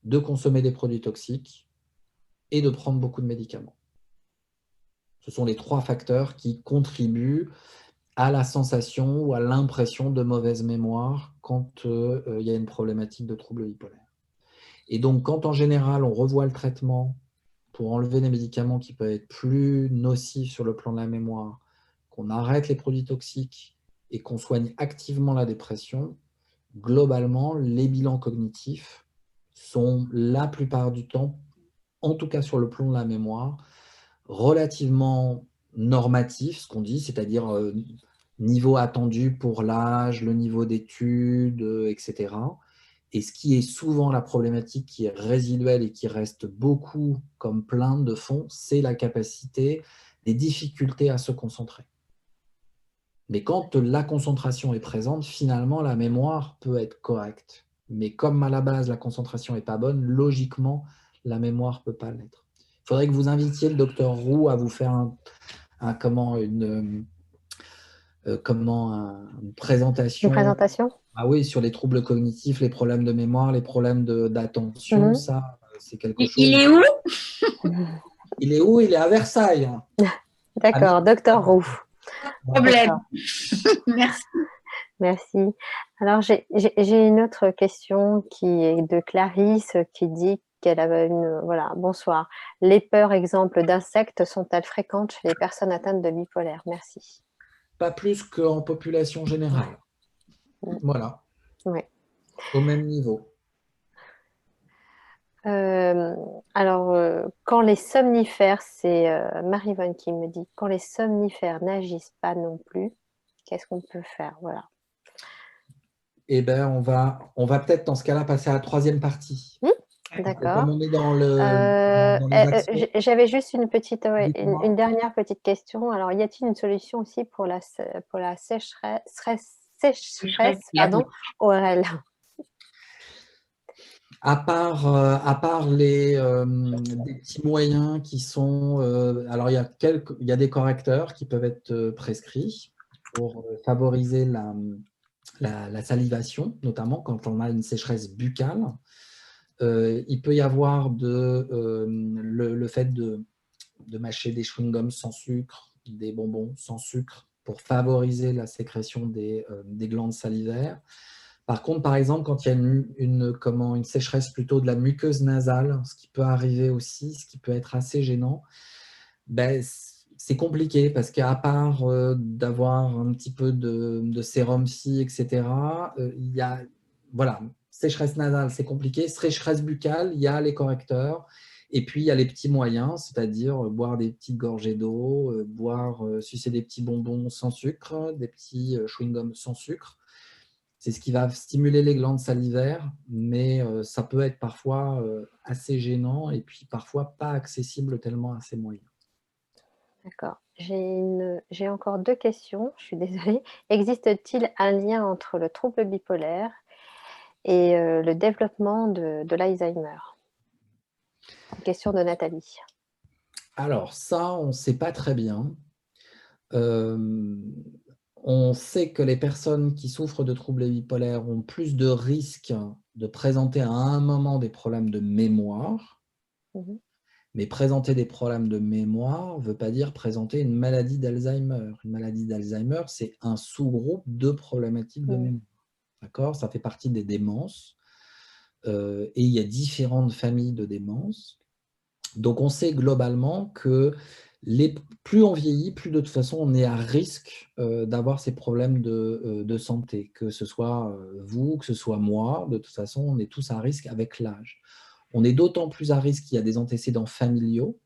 de consommer des produits toxiques et de prendre beaucoup de médicaments. Ce sont les trois facteurs qui contribuent à la sensation ou à l'impression de mauvaise mémoire quand il y a une problématique de trouble bipolaire. Et donc, quand en général, on revoit le traitement pour enlever des médicaments qui peuvent être plus nocifs sur le plan de la mémoire, qu'on arrête les produits toxiques et qu'on soigne activement la dépression, globalement, les bilans cognitifs sont la plupart du temps, en tout cas sur le plan de la mémoire, relativement normatifs, ce qu'on dit, c'est-à-dire niveau attendu pour l'âge, le niveau d'études, etc. Et ce qui est souvent la problématique qui est résiduelle et qui reste beaucoup comme plainte de fond, c'est la capacité, les difficultés à se concentrer. Mais quand la concentration est présente, finalement, la mémoire peut être correcte. Mais comme à la base, la concentration n'est pas bonne, logiquement, la mémoire ne peut pas l'être. Il faudrait que vous invitiez le docteur Roux à vous faire une présentation. Une présentation? Ah oui, sur les troubles cognitifs, les problèmes de mémoire, les problèmes d'attention, ça, c'est quelque chose. Il est où? Il est où? Il est à Versailles. D'accord, docteur Roux. Problème. Merci. Merci. Alors, j'ai une autre question qui est de Clarisse qui dit qu'elle avait Voilà, bonsoir. Les peurs, exemple d'insectes, sont-elles fréquentes chez les personnes atteintes de bipolaire? Merci. Pas plus qu'en population générale. Voilà. Ouais. Au même niveau. Alors, quand les somnifères, c'est Marie-Vonne qui me dit, quand les somnifères n'agissent pas non plus, qu'est-ce qu'on peut faire? Voilà. Eh bien, on va peut-être dans ce cas-là passer à la troisième partie. D'accord. Comme on est dans les actions. J'avais juste une dernière petite question. Alors, y a-t-il une solution aussi pour la sécheresse ORL? À part des petits moyens qui sont… alors, il y a des correcteurs qui peuvent être prescrits pour favoriser la salivation, notamment quand on a une sécheresse buccale. Il peut y avoir le fait de mâcher des chewing-gums sans sucre, des bonbons sans sucre pour favoriser la sécrétion des glandes salivaires. Par contre, par exemple, quand il y a une sécheresse plutôt de la muqueuse nasale, ce qui peut arriver aussi, ce qui peut être assez gênant, c'est compliqué parce qu'à part d'avoir un petit peu de sérum psi, etc., il y a… Voilà, sécheresse nasale, c'est compliqué. Sécheresse buccale, il y a les correcteurs. Et puis, il y a les petits moyens, c'est-à-dire boire des petites gorgées d'eau, sucer des petits bonbons sans sucre, des petits chewing-gums sans sucre. C'est ce qui va stimuler les glandes salivaires, mais ça peut être parfois assez gênant et puis parfois pas accessible tellement à ces moyens. D'accord. J'ai encore deux questions, je suis désolée. Existe-t-il un lien entre le trouble bipolaire et le développement de l'Alzheimer? Question de Nathalie. Alors ça, on ne sait pas très bien. On sait que les personnes qui souffrent de troubles bipolaires ont plus de risques de présenter à un moment des problèmes de mémoire. Mais présenter des problèmes de mémoire ne veut pas dire présenter une maladie d'Alzheimer. Une maladie d'Alzheimer, c'est un sous-groupe de problématiques de mémoire. D'accord ? Ça fait partie des démences. Et il y a différentes familles de démence. Donc, on sait globalement que plus on vieillit, plus de toute façon, on est à risque d'avoir ces problèmes de santé. Que ce soit vous, que ce soit moi, de toute façon, on est tous à risque avec l'âge. On est d'autant plus à risque qu'il y a des antécédents familiaux,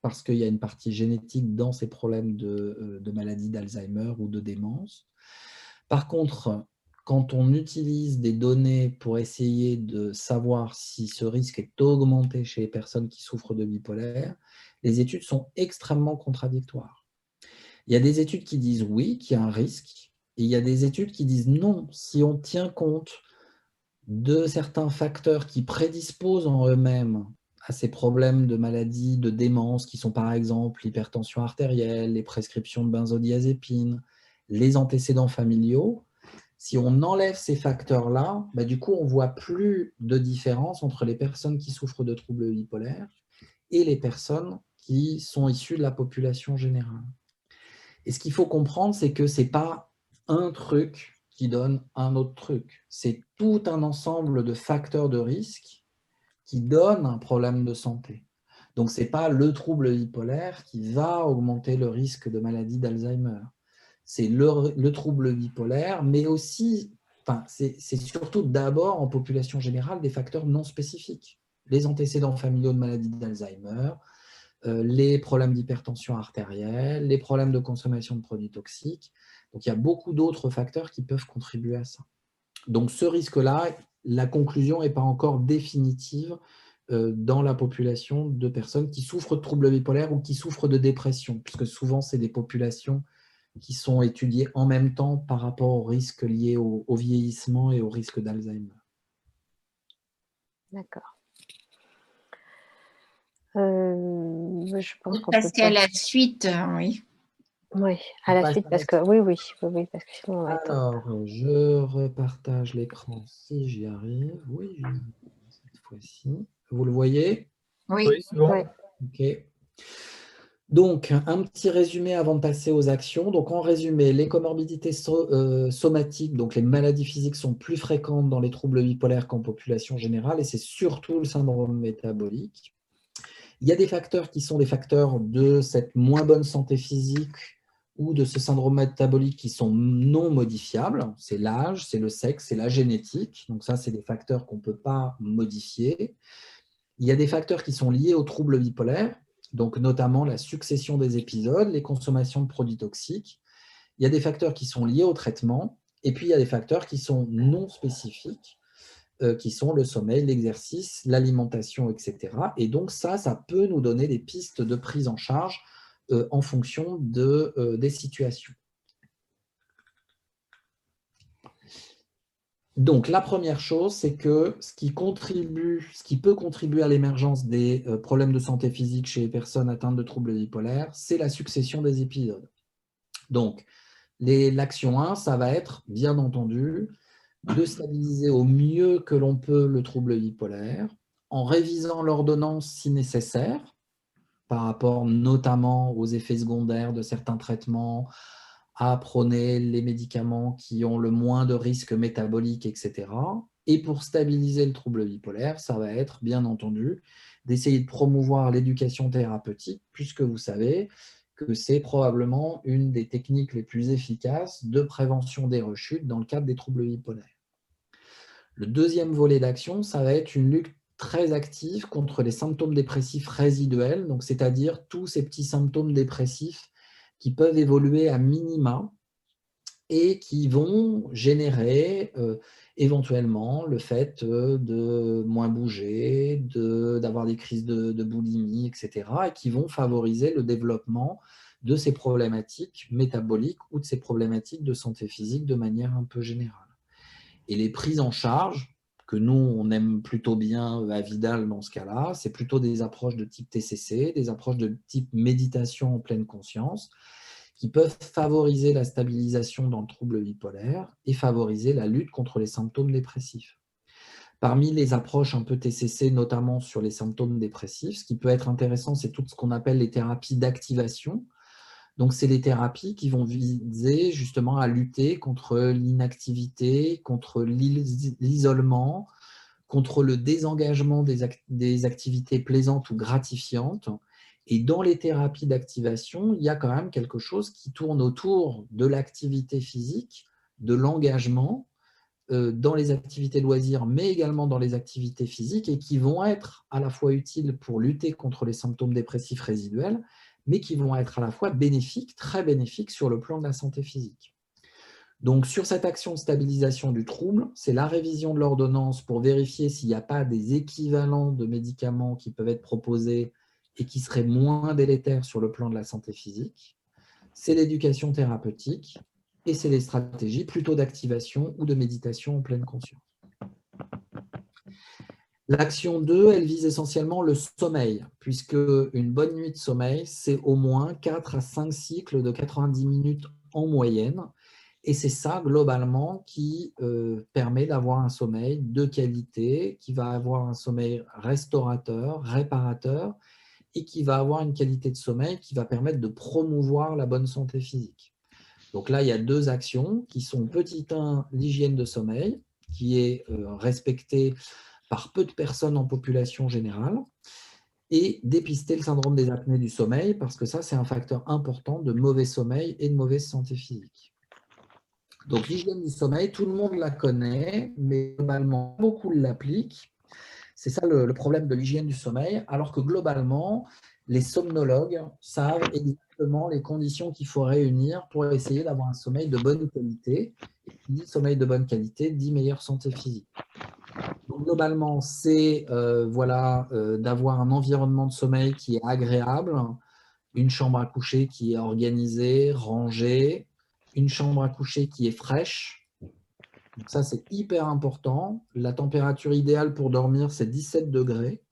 parce qu'il y a une partie génétique dans ces problèmes de maladie d'Alzheimer ou de démence. Par contre, quand on utilise des données pour essayer de savoir si ce risque est augmenté chez les personnes qui souffrent de bipolaire, les études sont extrêmement contradictoires. Il y a des études qui disent oui, qu'il y a un risque, et il y a des études qui disent non, si on tient compte de certains facteurs qui prédisposent en eux-mêmes à ces problèmes de maladie, de démence, qui sont par exemple l'hypertension artérielle, les prescriptions de benzodiazépines, les antécédents familiaux. Si on enlève ces facteurs-là, du coup, on ne voit plus de différence entre les personnes qui souffrent de troubles bipolaires et les personnes qui sont issues de la population générale. Et ce qu'il faut comprendre, c'est que ce n'est pas un truc qui donne un autre truc. C'est tout un ensemble de facteurs de risque qui donnent un problème de santé. Donc, ce n'est pas le trouble bipolaire qui va augmenter le risque de maladie d'Alzheimer. C'est le trouble bipolaire, mais aussi, c'est surtout d'abord en population générale des facteurs non spécifiques. Les antécédents familiaux de maladie d'Alzheimer, les problèmes d'hypertension artérielle, les problèmes de consommation de produits toxiques. Donc, il y a beaucoup d'autres facteurs qui peuvent contribuer à ça. Donc, ce risque-là, la conclusion n'est pas encore définitive dans la population de personnes qui souffrent de troubles bipolaires ou qui souffrent de dépression, puisque souvent, c'est des populations qui sont étudiés en même temps par rapport aux risques liés au vieillissement et au risque d'Alzheimer. D'accord. Je pense qu'on peut Passer à pas. la suite, oui. Oui, à la passe suite, à parce la que oui, parce que sinon on va être. Alors, je repartage l'écran si j'y arrive. Oui, j'y arrive cette fois-ci. Vous le voyez? Oui. Oui, c'est bon. Ouais. Ok. Donc, un petit résumé avant de passer aux actions. Donc, en résumé, les comorbidités somatiques, donc les maladies physiques, sont plus fréquentes dans les troubles bipolaires qu'en population générale, et c'est surtout le syndrome métabolique. Il y a des facteurs qui sont des facteurs de cette moins bonne santé physique ou de ce syndrome métabolique qui sont non modifiables. C'est l'âge, c'est le sexe, c'est la génétique. Donc ça, c'est des facteurs qu'on ne peut pas modifier. Il y a des facteurs qui sont liés aux troubles bipolaires, donc notamment la succession des épisodes, les consommations de produits toxiques. Il y a des facteurs qui sont liés au traitement, et puis il y a des facteurs qui sont non spécifiques, qui sont le sommeil, l'exercice, l'alimentation, etc. Et donc ça peut nous donner des pistes de prise en charge en fonction des situations. Donc, la première chose, c'est que ce qui peut contribuer à l'émergence des problèmes de santé physique chez les personnes atteintes de troubles bipolaires, c'est la succession des épisodes. Donc, l'action 1, ça va être, bien entendu, de stabiliser au mieux que l'on peut le trouble bipolaire, en révisant l'ordonnance si nécessaire, par rapport notamment aux effets secondaires de certains traitements, à prôner les médicaments qui ont le moins de risques métaboliques, etc. Et pour stabiliser le trouble bipolaire, ça va être, bien entendu, d'essayer de promouvoir l'éducation thérapeutique, puisque vous savez que c'est probablement une des techniques les plus efficaces de prévention des rechutes dans le cadre des troubles bipolaires. Le deuxième volet d'action, ça va être une lutte très active contre les symptômes dépressifs résiduels, donc c'est-à-dire tous ces petits symptômes dépressifs qui peuvent évoluer à minima et qui vont générer éventuellement le fait de moins bouger, d'avoir des crises de boulimie, etc., et qui vont favoriser le développement de ces problématiques métaboliques ou de ces problématiques de santé physique de manière un peu générale. Et les prises en charge, que nous, on aime plutôt bien à Vidal dans ce cas-là, c'est plutôt des approches de type TCC, des approches de type méditation en pleine conscience, qui peuvent favoriser la stabilisation dans le trouble bipolaire et favoriser la lutte contre les symptômes dépressifs. Parmi les approches un peu TCC, notamment sur les symptômes dépressifs, ce qui peut être intéressant, c'est tout ce qu'on appelle les thérapies d'activation. Donc, c'est les thérapies qui vont viser justement à lutter contre l'inactivité, contre l'isolement, contre le désengagement des activités plaisantes ou gratifiantes. Et dans les thérapies d'activation, il y a quand même quelque chose qui tourne autour de l'activité physique, de l'engagement dans les activités loisirs, mais également dans les activités physiques, et qui vont être à la fois utiles pour lutter contre les symptômes dépressifs résiduels, mais qui vont être à la fois bénéfiques, très bénéfiques sur le plan de la santé physique. Donc, sur cette action de stabilisation du trouble, c'est la révision de l'ordonnance pour vérifier s'il n'y a pas des équivalents de médicaments qui peuvent être proposés et qui seraient moins délétères sur le plan de la santé physique. C'est l'éducation thérapeutique et c'est les stratégies plutôt d'activation ou de méditation en pleine conscience. L'action 2, elle vise essentiellement le sommeil, puisque une bonne nuit de sommeil, c'est au moins 4 à 5 cycles de 90 minutes en moyenne. Et c'est ça, globalement, qui permet d'avoir un sommeil de qualité, qui va avoir un sommeil restaurateur, réparateur, et qui va avoir une qualité de sommeil qui va permettre de promouvoir la bonne santé physique. Donc là, il y a 2 actions qui sont, petit 1, l'hygiène de sommeil, qui est respectée par peu de personnes en population générale, et dépister le syndrome des apnées du sommeil, parce que ça, c'est un facteur important de mauvais sommeil et de mauvaise santé physique. Donc, l'hygiène du sommeil, tout le monde la connaît, mais globalement, beaucoup l'appliquent. C'est ça le problème de l'hygiène du sommeil, alors que globalement, les somnologues savent exactement les conditions qu'il faut réunir pour essayer d'avoir un sommeil de bonne qualité. Et qui dit sommeil de bonne qualité, dit meilleure santé physique. Donc, globalement, c'est d'avoir un environnement de sommeil qui est agréable, une chambre à coucher qui est organisée, rangée, une chambre à coucher qui est fraîche. Donc ça, c'est hyper important. La température idéale pour dormir, c'est 17 degrés.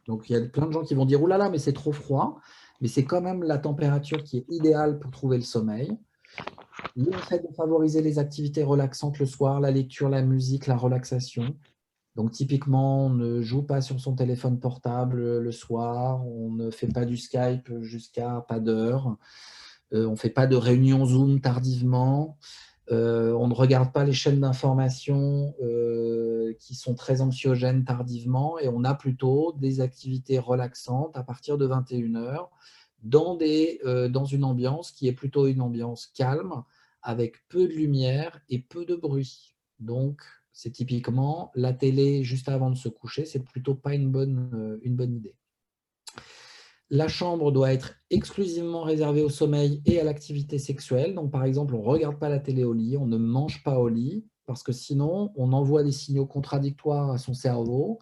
Donc, il y a plein de gens qui vont dire « Ouh là là, mais c'est trop froid ». Mais c'est quand même la température qui est idéale pour trouver le sommeil. Le fait de favoriser les activités relaxantes le soir, la lecture, la musique, la relaxation. Donc, typiquement, on ne joue pas sur son téléphone portable le soir, on ne fait pas du Skype jusqu'à pas d'heure, on ne fait pas de réunion Zoom tardivement, on ne regarde pas les chaînes d'information qui sont très anxiogènes tardivement, et on a plutôt des activités relaxantes à partir de 21h dans une ambiance qui est plutôt une ambiance calme, avec peu de lumière et peu de bruit. Donc, c'est typiquement la télé juste avant de se coucher, c'est plutôt pas une bonne idée. La chambre doit être exclusivement réservée au sommeil et à l'activité sexuelle. Donc, par exemple, on ne regarde pas la télé au lit, on ne mange pas au lit, parce que sinon, on envoie des signaux contradictoires à son cerveau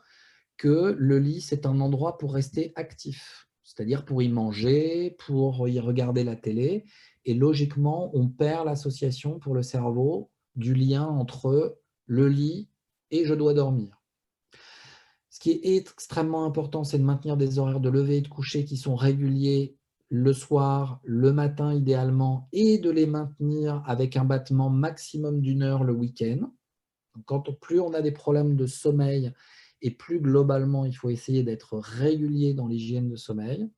que le lit, c'est un endroit pour rester actif, c'est-à-dire pour y manger, pour y regarder la télé. Et logiquement, on perd l'association pour le cerveau du lien entre le lit et je dois dormir. Ce qui est extrêmement important, c'est de maintenir des horaires de lever et de coucher qui sont réguliers le soir, le matin idéalement, et de les maintenir avec un battement maximum d'1 heure le week-end. Plus on a des problèmes de sommeil, et plus globalement, il faut essayer d'être régulier dans l'hygiène de sommeil.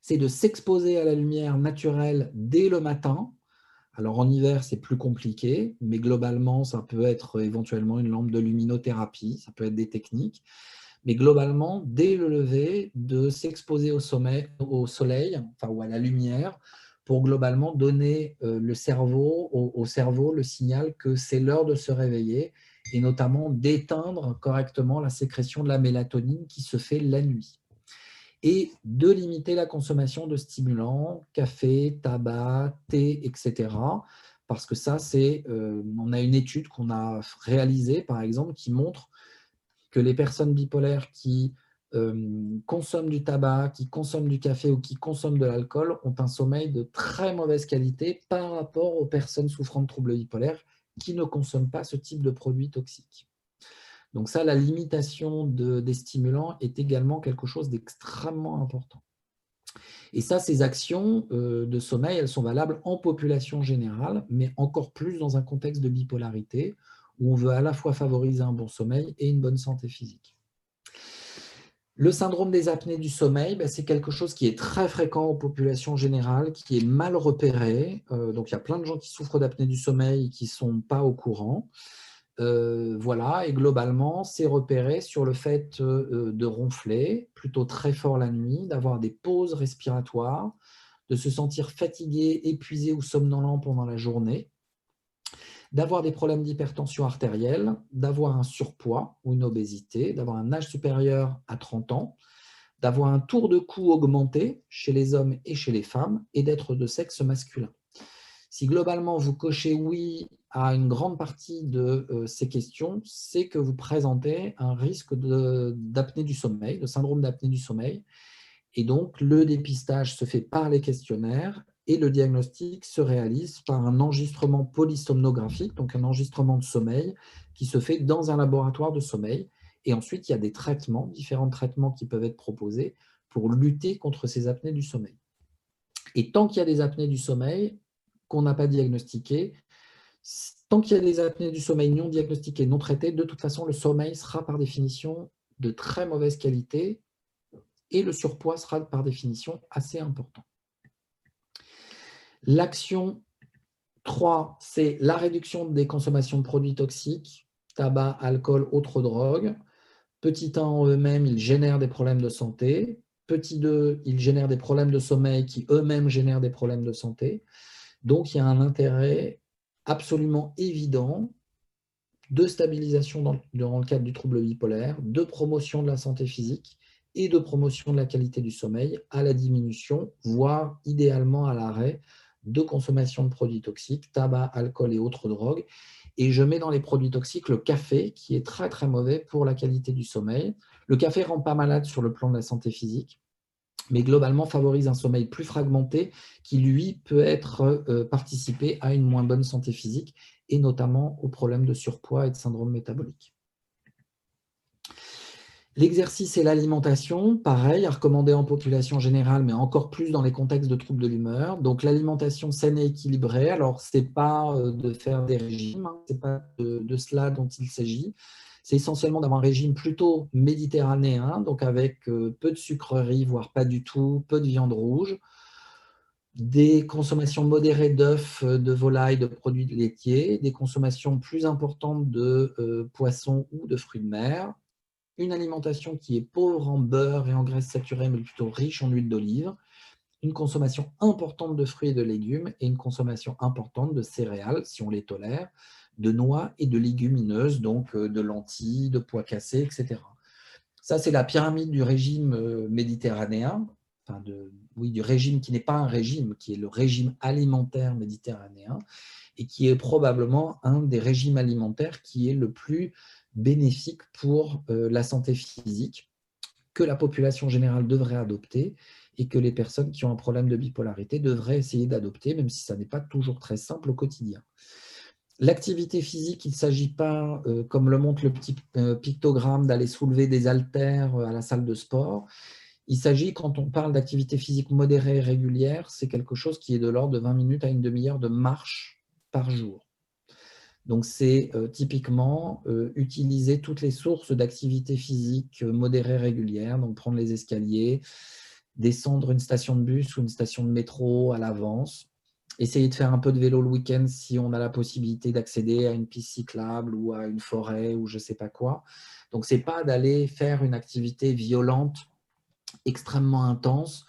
C'est de s'exposer à la lumière naturelle dès le matin. Alors en hiver, c'est plus compliqué, mais globalement, ça peut être éventuellement une lampe de luminothérapie, ça peut être des techniques. Mais globalement, dès le lever, de s'exposer au soleil, enfin, ou à la lumière, pour globalement donner au cerveau le signal que c'est l'heure de se réveiller, et notamment d'éteindre correctement la sécrétion de la mélatonine qui se fait la nuit. Et de limiter la consommation de stimulants, café, tabac, thé, etc. Parce que ça, on a une étude qu'on a réalisée, par exemple, qui montre que les personnes bipolaires qui consomment du tabac, qui consomment du café ou qui consomment de l'alcool ont un sommeil de très mauvaise qualité par rapport aux personnes souffrant de troubles bipolaires qui ne consomment pas ce type de produits toxiques. Donc ça, la limitation des stimulants est également quelque chose d'extrêmement important. Et ça, ces actions de sommeil, elles sont valables en population générale, mais encore plus dans un contexte de bipolarité, où on veut à la fois favoriser un bon sommeil et une bonne santé physique. Le syndrome des apnées du sommeil, c'est quelque chose qui est très fréquent en population générale, qui est mal repéré. Donc il y a plein de gens qui souffrent d'apnée du sommeil et qui ne sont pas au courant. Voilà, et globalement, c'est repéré sur le fait de ronfler plutôt très fort la nuit, d'avoir des pauses respiratoires, de se sentir fatigué, épuisé ou somnolent pendant la journée, d'avoir des problèmes d'hypertension artérielle, d'avoir un surpoids ou une obésité, d'avoir un âge supérieur à 30 ans, d'avoir un tour de cou augmenté chez les hommes et chez les femmes, et d'être de sexe masculin. Si globalement vous cochez oui à une grande partie de ces questions, c'est que vous présentez un risque d'apnée du sommeil, de syndrome d'apnée du sommeil. Et donc, le dépistage se fait par les questionnaires et le diagnostic se réalise par un enregistrement polysomnographique, donc un enregistrement de sommeil qui se fait dans un laboratoire de sommeil. Et ensuite, il y a des traitements, différents traitements qui peuvent être proposés pour lutter contre ces apnées du sommeil. Et tant qu'il y a des apnées du sommeil qu'on n'a pas diagnostiquées, tant qu'il y a des apnées du sommeil non diagnostiquées, non traitées, de toute façon, le sommeil sera par définition de très mauvaise qualité et le surpoids sera par définition assez important. L'action 3, c'est la réduction des consommations de produits toxiques, tabac, alcool, autres drogues. Petit 1 en eux-mêmes, ils génèrent des problèmes de santé. Petit 2, ils génèrent des problèmes de sommeil qui eux-mêmes génèrent des problèmes de santé. Donc, il y a un intérêt absolument évident de stabilisation dans le cadre du trouble bipolaire, de promotion de la santé physique et de promotion de la qualité du sommeil à la diminution, voire idéalement à l'arrêt de consommation de produits toxiques, tabac, alcool et autres drogues. Et je mets dans les produits toxiques le café, qui est très très mauvais pour la qualité du sommeil. Le café ne rend pas malade sur le plan de la santé physique. mais globalement favorise un sommeil plus fragmenté qui, lui, peut participer à une moins bonne santé physique et notamment aux problèmes de surpoids et de syndrome métabolique. L'exercice et l'alimentation, pareil, à recommander en population générale, mais encore plus dans les contextes de troubles de l'humeur. Donc l'alimentation saine et équilibrée, alors ce n'est pas de faire des régimes, ce n'est pas de cela dont il s'agit. C'est essentiellement d'avoir un régime plutôt méditerranéen, donc avec peu de sucreries, voire pas du tout, peu de viande rouge, des consommations modérées d'œufs, de volailles, de produits laitiers, des consommations plus importantes de poissons ou de fruits de mer, une alimentation qui est pauvre en beurre et en graisses saturées, mais plutôt riche en huile d'olive, une consommation importante de fruits et de légumes et une consommation importante de céréales, si on les tolère, de noix et de légumineuses, donc de lentilles, de pois cassés, etc. Ça, c'est la pyramide du régime méditerranéen, enfin du régime qui n'est pas un régime, qui est le régime alimentaire méditerranéen, et qui est probablement un des régimes alimentaires qui est le plus bénéfique pour la santé physique, que la population générale devrait adopter et que les personnes qui ont un problème de bipolarité devraient essayer d'adopter, même si ça n'est pas toujours très simple au quotidien. L'activité physique, il ne s'agit pas, comme le montre le petit pictogramme, d'aller soulever des haltères à la salle de sport. Il s'agit, quand on parle d'activité physique modérée et régulière, c'est quelque chose qui est de l'ordre de 20 minutes à une demi-heure de marche par jour. Donc, c'est typiquement utiliser toutes les sources d'activité physique modérée régulière, donc prendre les escaliers, descendre une station de bus ou une station de métro à l'avance, essayer de faire un peu de vélo le week-end si on a la possibilité d'accéder à une piste cyclable ou à une forêt ou je ne sais pas quoi. Donc, ce n'est pas d'aller faire une activité violente, extrêmement intense,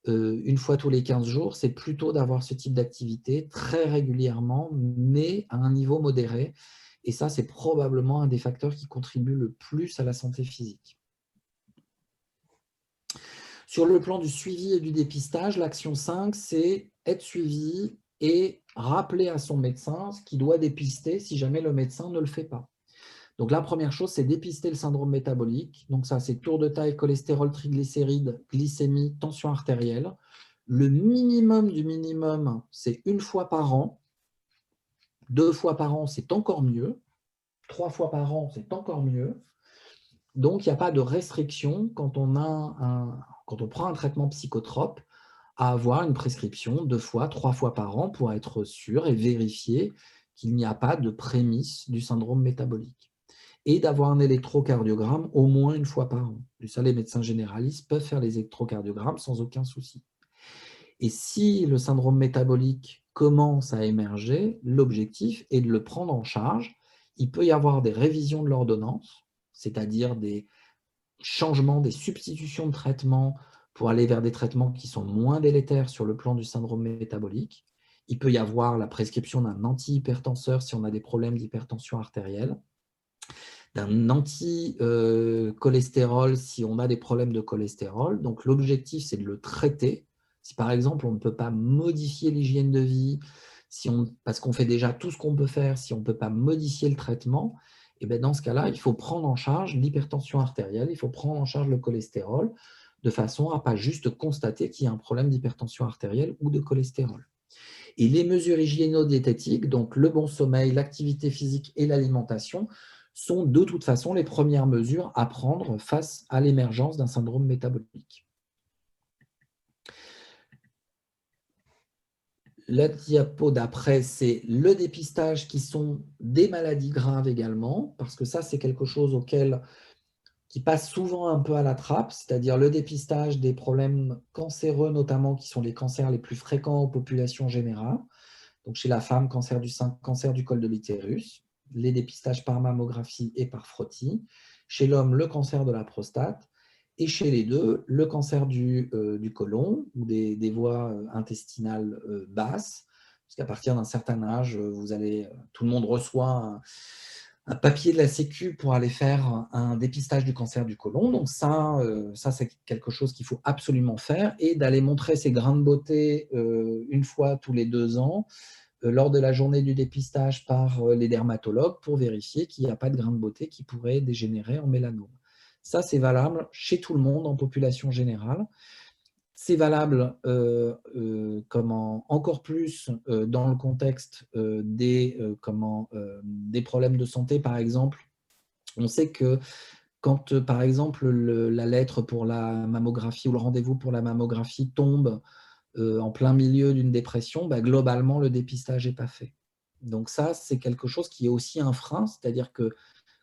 une fois tous les 15 jours, c'est plutôt d'avoir ce type d'activité très régulièrement, mais à un niveau modéré. Et ça, c'est probablement un des facteurs qui contribue le plus à la santé physique. Sur le plan du suivi et du dépistage, l'action 5, c'est être suivi et rappeler à son médecin ce qu'il doit dépister si jamais le médecin ne le fait pas. Donc la première chose, c'est dépister le syndrome métabolique. Donc ça, c'est tour de taille, cholestérol, triglycérides, glycémie, tension artérielle. Le minimum du minimum, c'est 1 fois par an. 2 fois par an, c'est encore mieux. 3 fois par an, c'est encore mieux. Donc, il n'y a pas de restriction quand on prend un traitement psychotrope à avoir une prescription 2 fois, 3 fois par an pour être sûr et vérifier qu'il n'y a pas de prémisse du syndrome métabolique. Et d'avoir un électrocardiogramme au moins 1 fois par an. Ça, les médecins généralistes peuvent faire les électrocardiogrammes sans aucun souci. Et si le syndrome métabolique commence à émerger, l'objectif est de le prendre en charge. Il peut y avoir des révisions de l'ordonnance, c'est-à-dire des changements, des substitutions de traitements pour aller vers des traitements qui sont moins délétères sur le plan du syndrome métabolique. Il peut y avoir la prescription d'un antihypertenseur si on a des problèmes d'hypertension artérielle, d'un anti-cholestérol si on a des problèmes de cholestérol. Donc, l'objectif, c'est de le traiter. Si, par exemple, on ne peut pas modifier l'hygiène de vie, parce qu'on fait déjà tout ce qu'on peut faire, si on ne peut pas modifier le traitement, et bien dans ce cas-là, il faut prendre en charge l'hypertension artérielle, il faut prendre en charge le cholestérol, de façon à ne pas juste constater qu'il y a un problème d'hypertension artérielle ou de cholestérol. Et les mesures hygiéno-diététiques, donc le bon sommeil, l'activité physique et l'alimentation, sont de toute façon les premières mesures à prendre face à l'émergence d'un syndrome métabolique. La diapo d'après, c'est le dépistage qui sont des maladies graves également, parce que ça, c'est quelque chose qui passe souvent un peu à la trappe, c'est-à-dire le dépistage des problèmes cancéreux, notamment qui sont les cancers les plus fréquents aux populations générales. Donc chez la femme, cancer du sein, cancer du col de l'utérus, les dépistages par mammographie et par frottis. Chez l'homme, le cancer de la prostate. Et chez les deux, le cancer du côlon ou des voies intestinales basses. Parce qu'à partir d'un certain âge, tout le monde reçoit un papier de la Sécu pour aller faire un dépistage du cancer du côlon. Donc ça c'est quelque chose qu'il faut absolument faire. Et d'aller montrer ses grains de beauté 1 fois tous les 2 ans, lors de la journée du dépistage par les dermatologues pour vérifier qu'il n'y a pas de grains de beauté qui pourraient dégénérer en mélanome. Ça, c'est valable chez tout le monde en population générale. C'est valable encore plus dans le contexte des problèmes de santé, par exemple. On sait que quand, par exemple, la lettre pour la mammographie ou le rendez-vous pour la mammographie tombe en plein milieu d'une dépression, bah, globalement, le dépistage n'est pas fait. Donc ça, c'est quelque chose qui est aussi un frein, c'est-à-dire que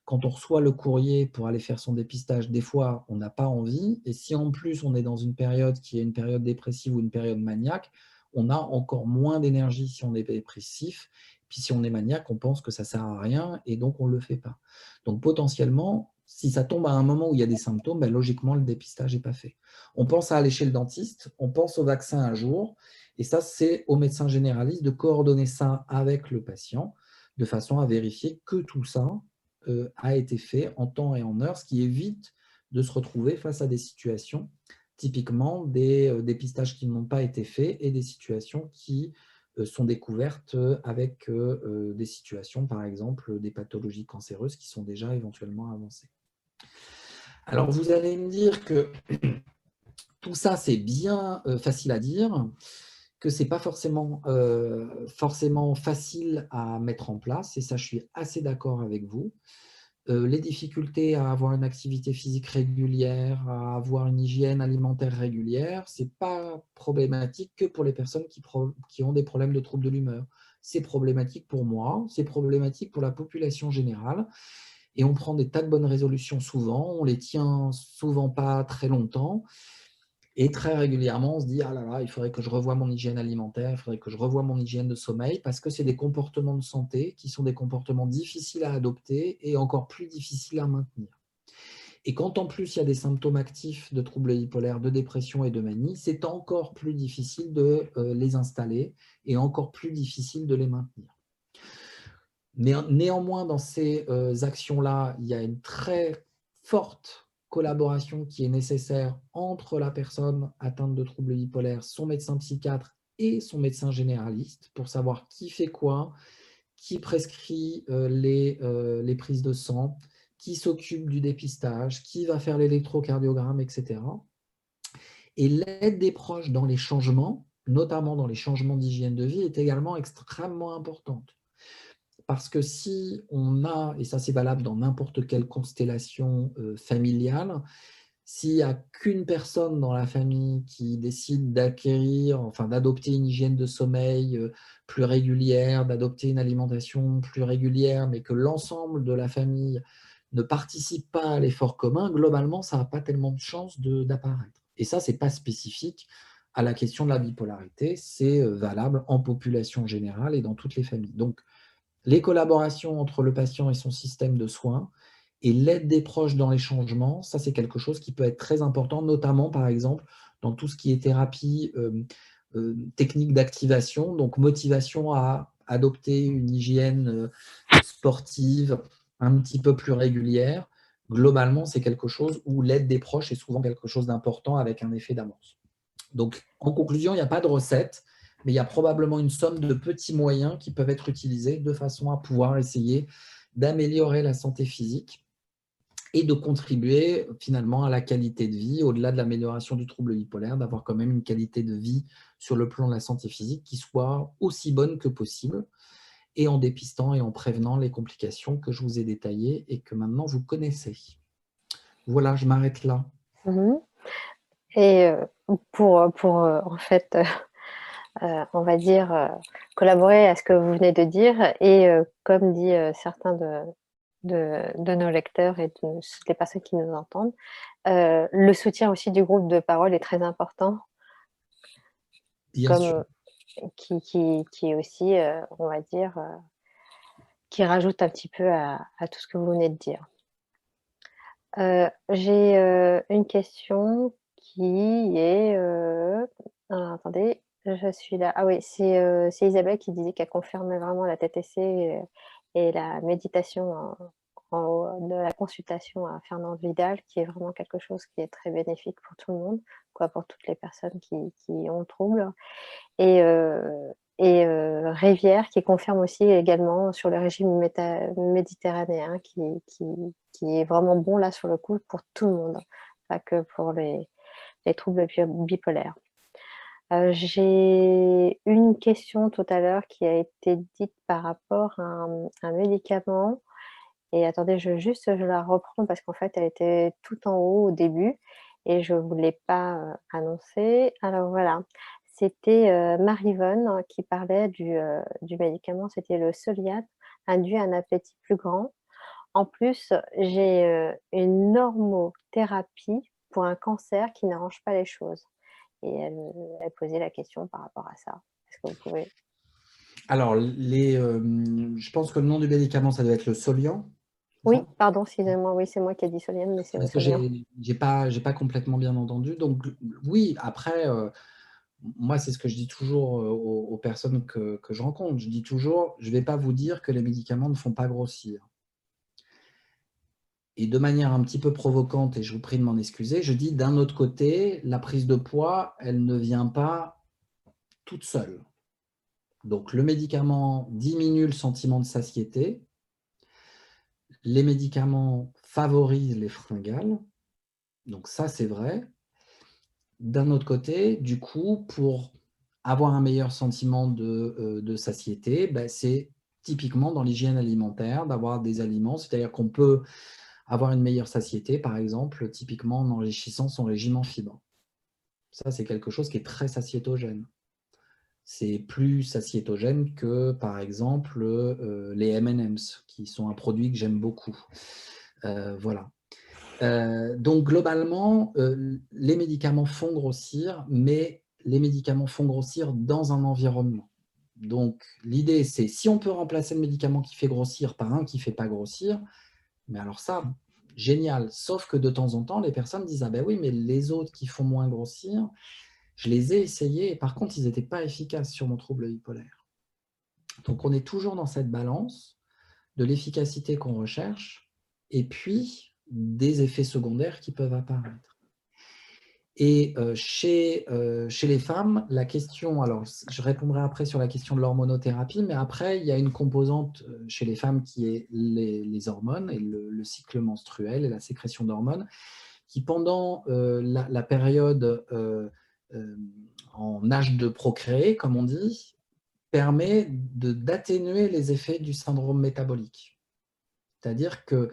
quand on reçoit le courrier pour aller faire son dépistage, des fois, on n'a pas envie. Et si en plus, on est dans une période qui est une période dépressive ou une période maniaque, on a encore moins d'énergie si on est dépressif. Puis si on est maniaque, on pense que ça ne sert à rien et donc on ne le fait pas. Donc potentiellement, si ça tombe à un moment où il y a des symptômes, ben, logiquement, le dépistage n'est pas fait. On pense à aller chez le dentiste, on pense au vaccin un jour. Et ça, c'est au médecin généraliste de coordonner ça avec le patient de façon à vérifier que tout ça a été fait en temps et en heure, ce qui évite de se retrouver face à des situations, typiquement des dépistages qui n'ont pas été faits et des situations qui sont découvertes avec des situations, par exemple, des pathologies cancéreuses qui sont déjà éventuellement avancées. Alors, vous allez me dire que tout ça, c'est bien facile à dire, que ce n'est pas forcément facile à mettre en place, et ça, je suis assez d'accord avec vous. Les difficultés à avoir une activité physique régulière, à avoir une hygiène alimentaire régulière, ce n'est pas problématique que pour les personnes qui ont des problèmes de troubles de l'humeur. C'est problématique pour moi, c'est problématique pour la population générale. Et on prend des tas de bonnes résolutions souvent, on les tient souvent pas très longtemps. Et très régulièrement, on se dit « Ah là là, il faudrait que je revoie mon hygiène alimentaire, il faudrait que je revoie mon hygiène de sommeil » parce que c'est des comportements de santé qui sont des comportements difficiles à adopter et encore plus difficiles à maintenir. Et quand en plus il y a des symptômes actifs de troubles bipolaires, de dépression et de manie, c'est encore plus difficile de les installer et encore plus difficile de les maintenir. Mais néanmoins, dans ces actions-là, il y a une très forte collaboration qui est nécessaire entre la personne atteinte de troubles bipolaires, son médecin psychiatre et son médecin généraliste pour savoir qui fait quoi, qui prescrit les prises de sang, qui s'occupe du dépistage, qui va faire l'électrocardiogramme, etc. Et l'aide des proches dans les changements, notamment dans les changements d'hygiène de vie, est également extrêmement importante. Parce que si on a, et ça c'est valable dans n'importe quelle constellation familiale, s'il n'y a qu'une personne dans la famille qui décide d'adopter une hygiène de sommeil plus régulière, d'adopter une alimentation plus régulière, mais que l'ensemble de la famille ne participe pas à l'effort commun, globalement, ça n'a pas tellement de chances d'apparaître. Et ça, ce n'est pas spécifique à la question de la bipolarité, c'est valable en population générale et dans toutes les familles. Donc, les collaborations entre le patient et son système de soins et l'aide des proches dans les changements, ça c'est quelque chose qui peut être très important, notamment par exemple dans tout ce qui est thérapie, technique d'activation, donc motivation à adopter une hygiène sportive un petit peu plus régulière. Globalement, c'est quelque chose où l'aide des proches est souvent quelque chose d'important avec un effet d'amorce. Donc, en conclusion, il n'y a pas de recette, mais il y a probablement une somme de petits moyens qui peuvent être utilisés de façon à pouvoir essayer d'améliorer la santé physique et de contribuer finalement à la qualité de vie, au-delà de l'amélioration du trouble bipolaire, d'avoir quand même une qualité de vie sur le plan de la santé physique qui soit aussi bonne que possible, et en dépistant et en prévenant les complications que je vous ai détaillées et que maintenant vous connaissez. Voilà, je m'arrête là. Et pour en fait, on va dire, collaborer à ce que vous venez de dire et comme dit certains de nos lecteurs et des personnes qui nous entendent, le soutien aussi du groupe de parole est très important. Bien sûr. Qui est aussi, on va dire, qui rajoute un petit peu à tout ce que vous venez de dire. J'ai une question qui est, alors attendez, je suis là. Ah oui, c'est Isabelle qui disait qu'elle confirmait vraiment la TTC et la méditation en haut de la consultation à Fernand Vidal, qui est vraiment quelque chose qui est très bénéfique pour tout le monde, quoi, pour toutes les personnes qui ont le trouble. Et Rivière qui confirme aussi également sur le régime méditerranéen qui est vraiment bon là sur le coup pour tout le monde, pas que pour les troubles bipolaires. J'ai une question tout à l'heure qui a été dite par rapport à un médicament. Et attendez, je la reprends parce qu'en fait, elle était tout en haut au début et je ne voulais pas annoncer. Alors voilà, c'était Marivonne qui parlait du médicament, c'était le Soliate, induit un appétit plus grand. En plus, j'ai une normothérapie pour un cancer qui n'arrange pas les choses. Et elle posait la question par rapport à ça. Est-ce que vous pouvez... Alors, je pense que le nom du médicament, ça doit être le Soliant. C'est Oui, ça? pardon, excusez-moi, oui, c'est moi qui ai dit Soliane, mais c'est le Parce que Soliant. j'ai pas complètement bien entendu. Donc, oui, après, moi, c'est ce que je dis toujours aux personnes que je rencontre. Je dis toujours, je ne vais pas vous dire que les médicaments ne font pas grossir. Et de manière un petit peu provocante, et je vous prie de m'en excuser, je dis d'un autre côté, la prise de poids, elle ne vient pas toute seule. Donc, le médicament diminue le sentiment de satiété. Les médicaments favorisent les fringales. Donc, ça, c'est vrai. D'un autre côté, du coup, pour avoir un meilleur sentiment de satiété, ben, c'est typiquement dans l'hygiène alimentaire d'avoir des aliments, c'est-à-dire qu'on peut avoir une meilleure satiété, par exemple, typiquement en enrichissant son régime en fibres. Ça, c'est quelque chose qui est très satiétogène. C'est plus satiétogène que, par exemple, les M&M's, qui sont un produit que j'aime beaucoup. Voilà. Donc, globalement, les médicaments font grossir, mais les médicaments font grossir dans un environnement. Donc, l'idée, c'est si on peut remplacer le médicament qui fait grossir par un qui ne fait pas grossir, mais alors ça, génial. Sauf que de temps en temps, les personnes disent « Ah ben oui, mais les autres qui font moins grossir, je les ai essayés et par contre, ils n'étaient pas efficaces sur mon trouble bipolaire. » Donc, on est toujours dans cette balance de l'efficacité qu'on recherche et puis des effets secondaires qui peuvent apparaître. Et chez les femmes, la question, alors je répondrai après sur la question de l'hormonothérapie, mais après, il y a une composante chez les femmes qui est les hormones et le cycle menstruel et la sécrétion d'hormones, qui pendant la période en âge de procréer, comme on dit, permet d'atténuer les effets du syndrome métabolique. C'est-à-dire que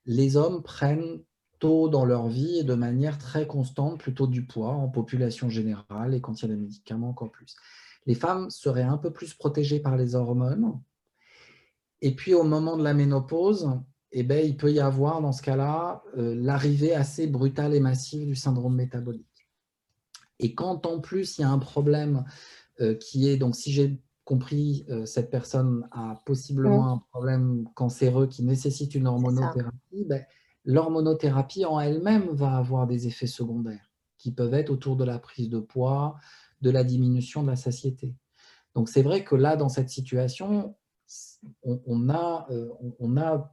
les hommes prennent tôt dans leur vie et de manière très constante plutôt du poids en population générale et quand il y a des médicaments encore plus. Les femmes seraient un peu plus protégées par les hormones et puis au moment de la ménopause, eh ben, il peut y avoir dans ce cas-là l'arrivée assez brutale et massive du syndrome métabolique. Et quand en plus il y a un problème qui est, donc si j'ai compris, cette personne a possiblement un problème cancéreux qui nécessite une hormonothérapie, ben, l'hormonothérapie en elle-même va avoir des effets secondaires qui peuvent être autour de la prise de poids, de la diminution de la satiété. Donc c'est vrai que là, dans cette situation, on a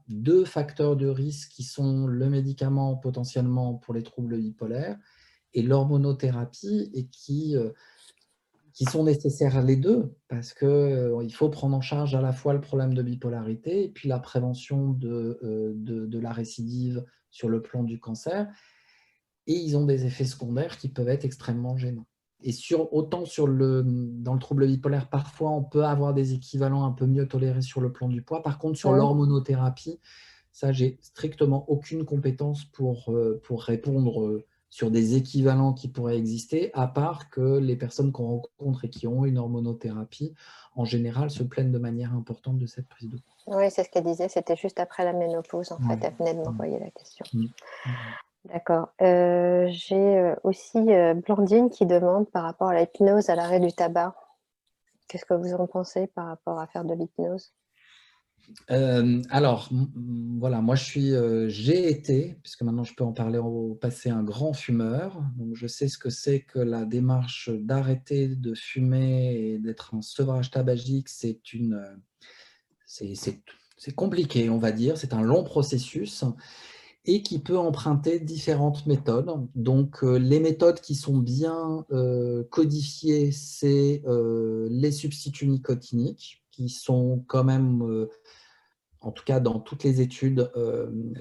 deux facteurs de risque qui sont le médicament potentiellement pour les troubles bipolaires et l'hormonothérapie et qui sont nécessaires les deux, parce qu'il faut prendre en charge à la fois le problème de bipolarité et puis la prévention de la récidive sur le plan du cancer. Et ils ont des effets secondaires qui peuvent être extrêmement gênants. Et autant dans le trouble bipolaire, parfois, on peut avoir des équivalents un peu mieux tolérés sur le plan du poids. Par contre, sur l'hormonothérapie, ça, j'ai strictement aucune compétence pour répondre sur des équivalents qui pourraient exister, à part que les personnes qu'on rencontre et qui ont une hormonothérapie, en général, se plaignent de manière importante de cette prise de poids. Oui, c'est ce qu'elle disait, c'était juste après la ménopause, en fait, elle venait de m'envoyer la question. D'accord. J'ai aussi Blandine qui demande par rapport à la hypnose, à l'arrêt du tabac. Qu'est-ce que vous en pensez par rapport à faire de l'hypnose? Alors, voilà, moi j'ai été, puisque maintenant je peux en parler au passé, un grand fumeur. Donc je sais ce que c'est que la démarche d'arrêter de fumer et d'être en sevrage tabagique. C'est compliqué, on va dire. C'est un long processus et qui peut emprunter différentes méthodes. Donc les méthodes qui sont bien codifiées, c'est les substituts nicotiniques, qui sont quand même en tout cas dans toutes les études,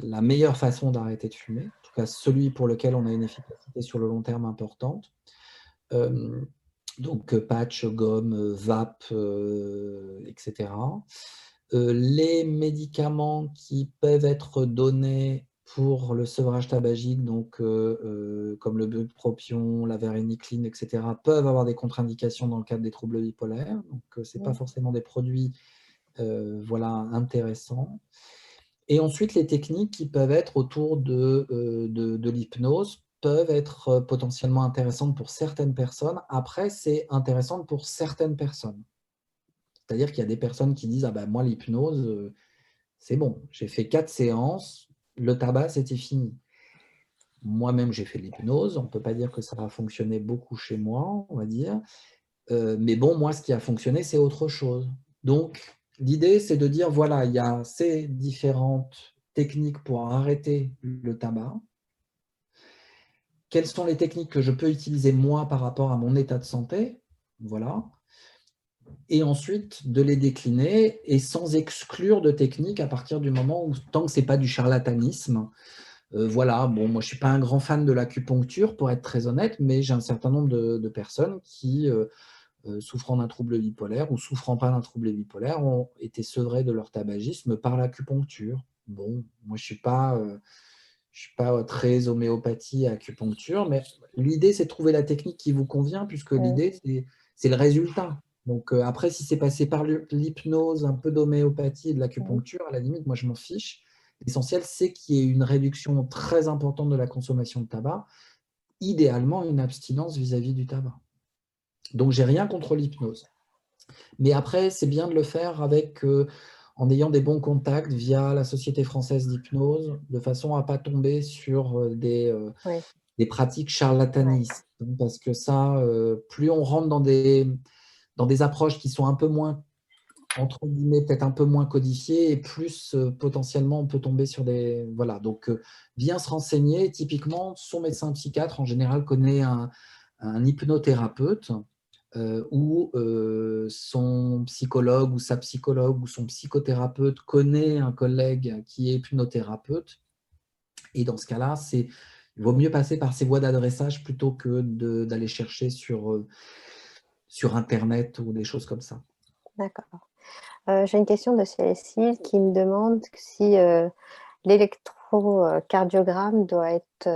la meilleure façon d'arrêter de fumer, en tout cas celui pour lequel on a une efficacité sur le long terme importante. donc patch, gomme, vape, etc. Les médicaments qui peuvent être donnés pour le sevrage tabagique, donc comme le bupropion, la varénicline, etc., peuvent avoir des contre-indications dans le cadre des troubles bipolaires. Donc, ce n'est pas forcément des produits voilà, intéressants. Et ensuite, les techniques qui peuvent être autour de l'hypnose peuvent être potentiellement intéressantes pour certaines personnes. Après, c'est intéressant pour certaines personnes. C'est-à-dire qu'il y a des personnes qui disent « Ah ben moi, l'hypnose, c'est bon, j'ai fait 4 séances, le tabac, c'était fini. » Moi-même, j'ai fait l'hypnose. On ne peut pas dire que ça a fonctionné beaucoup chez moi, on va dire. Mais bon, moi, ce qui a fonctionné, c'est autre chose. Donc, l'idée, c'est de dire, voilà, il y a ces différentes techniques pour arrêter le tabac. Quelles sont les techniques que je peux utiliser, moi, par rapport à mon état de santé? Voilà. Et ensuite, de les décliner et sans exclure de techniques à partir du moment où, tant que ce n'est pas du charlatanisme, voilà, bon, moi, je ne suis pas un grand fan de l'acupuncture, pour être très honnête, mais j'ai un certain nombre de personnes qui... souffrant d'un trouble bipolaire ou souffrant pas d'un trouble bipolaire ont été sevrés de leur tabagisme par l'acupuncture. Bon, moi, je suis pas très homéopathie, acupuncture, mais l'idée, c'est de trouver la technique qui vous convient, puisque l'idée, c'est le résultat. Donc, après, si c'est passé par l'hypnose, un peu d'homéopathie et de l'acupuncture, à la limite, moi, je m'en fiche. L'essentiel, c'est qu'il y ait une réduction très importante de la consommation de tabac, idéalement une abstinence vis-à-vis du tabac. Donc, j'ai rien contre l'hypnose. Mais après, c'est bien de le faire en ayant des bons contacts via la Société française d'hypnose, de façon à ne pas tomber sur des pratiques charlatanistes. Parce que ça, plus on rentre dans des approches qui sont un peu moins, entre guillemets, peut-être un peu moins codifiées, et plus potentiellement on peut tomber sur des... Voilà, donc bien se renseigner. Typiquement, son médecin psychiatre, en général, connaît un hypnothérapeute, ou son psychologue ou sa psychologue ou son psychothérapeute connaît un collègue qui est hypnothérapeute. Et dans ce cas-là, il vaut mieux passer par ces voies d'adressage plutôt que d'aller chercher sur Internet ou des choses comme ça. D'accord. J'ai une question de Cécile qui me demande si l'électrocardiogramme doit être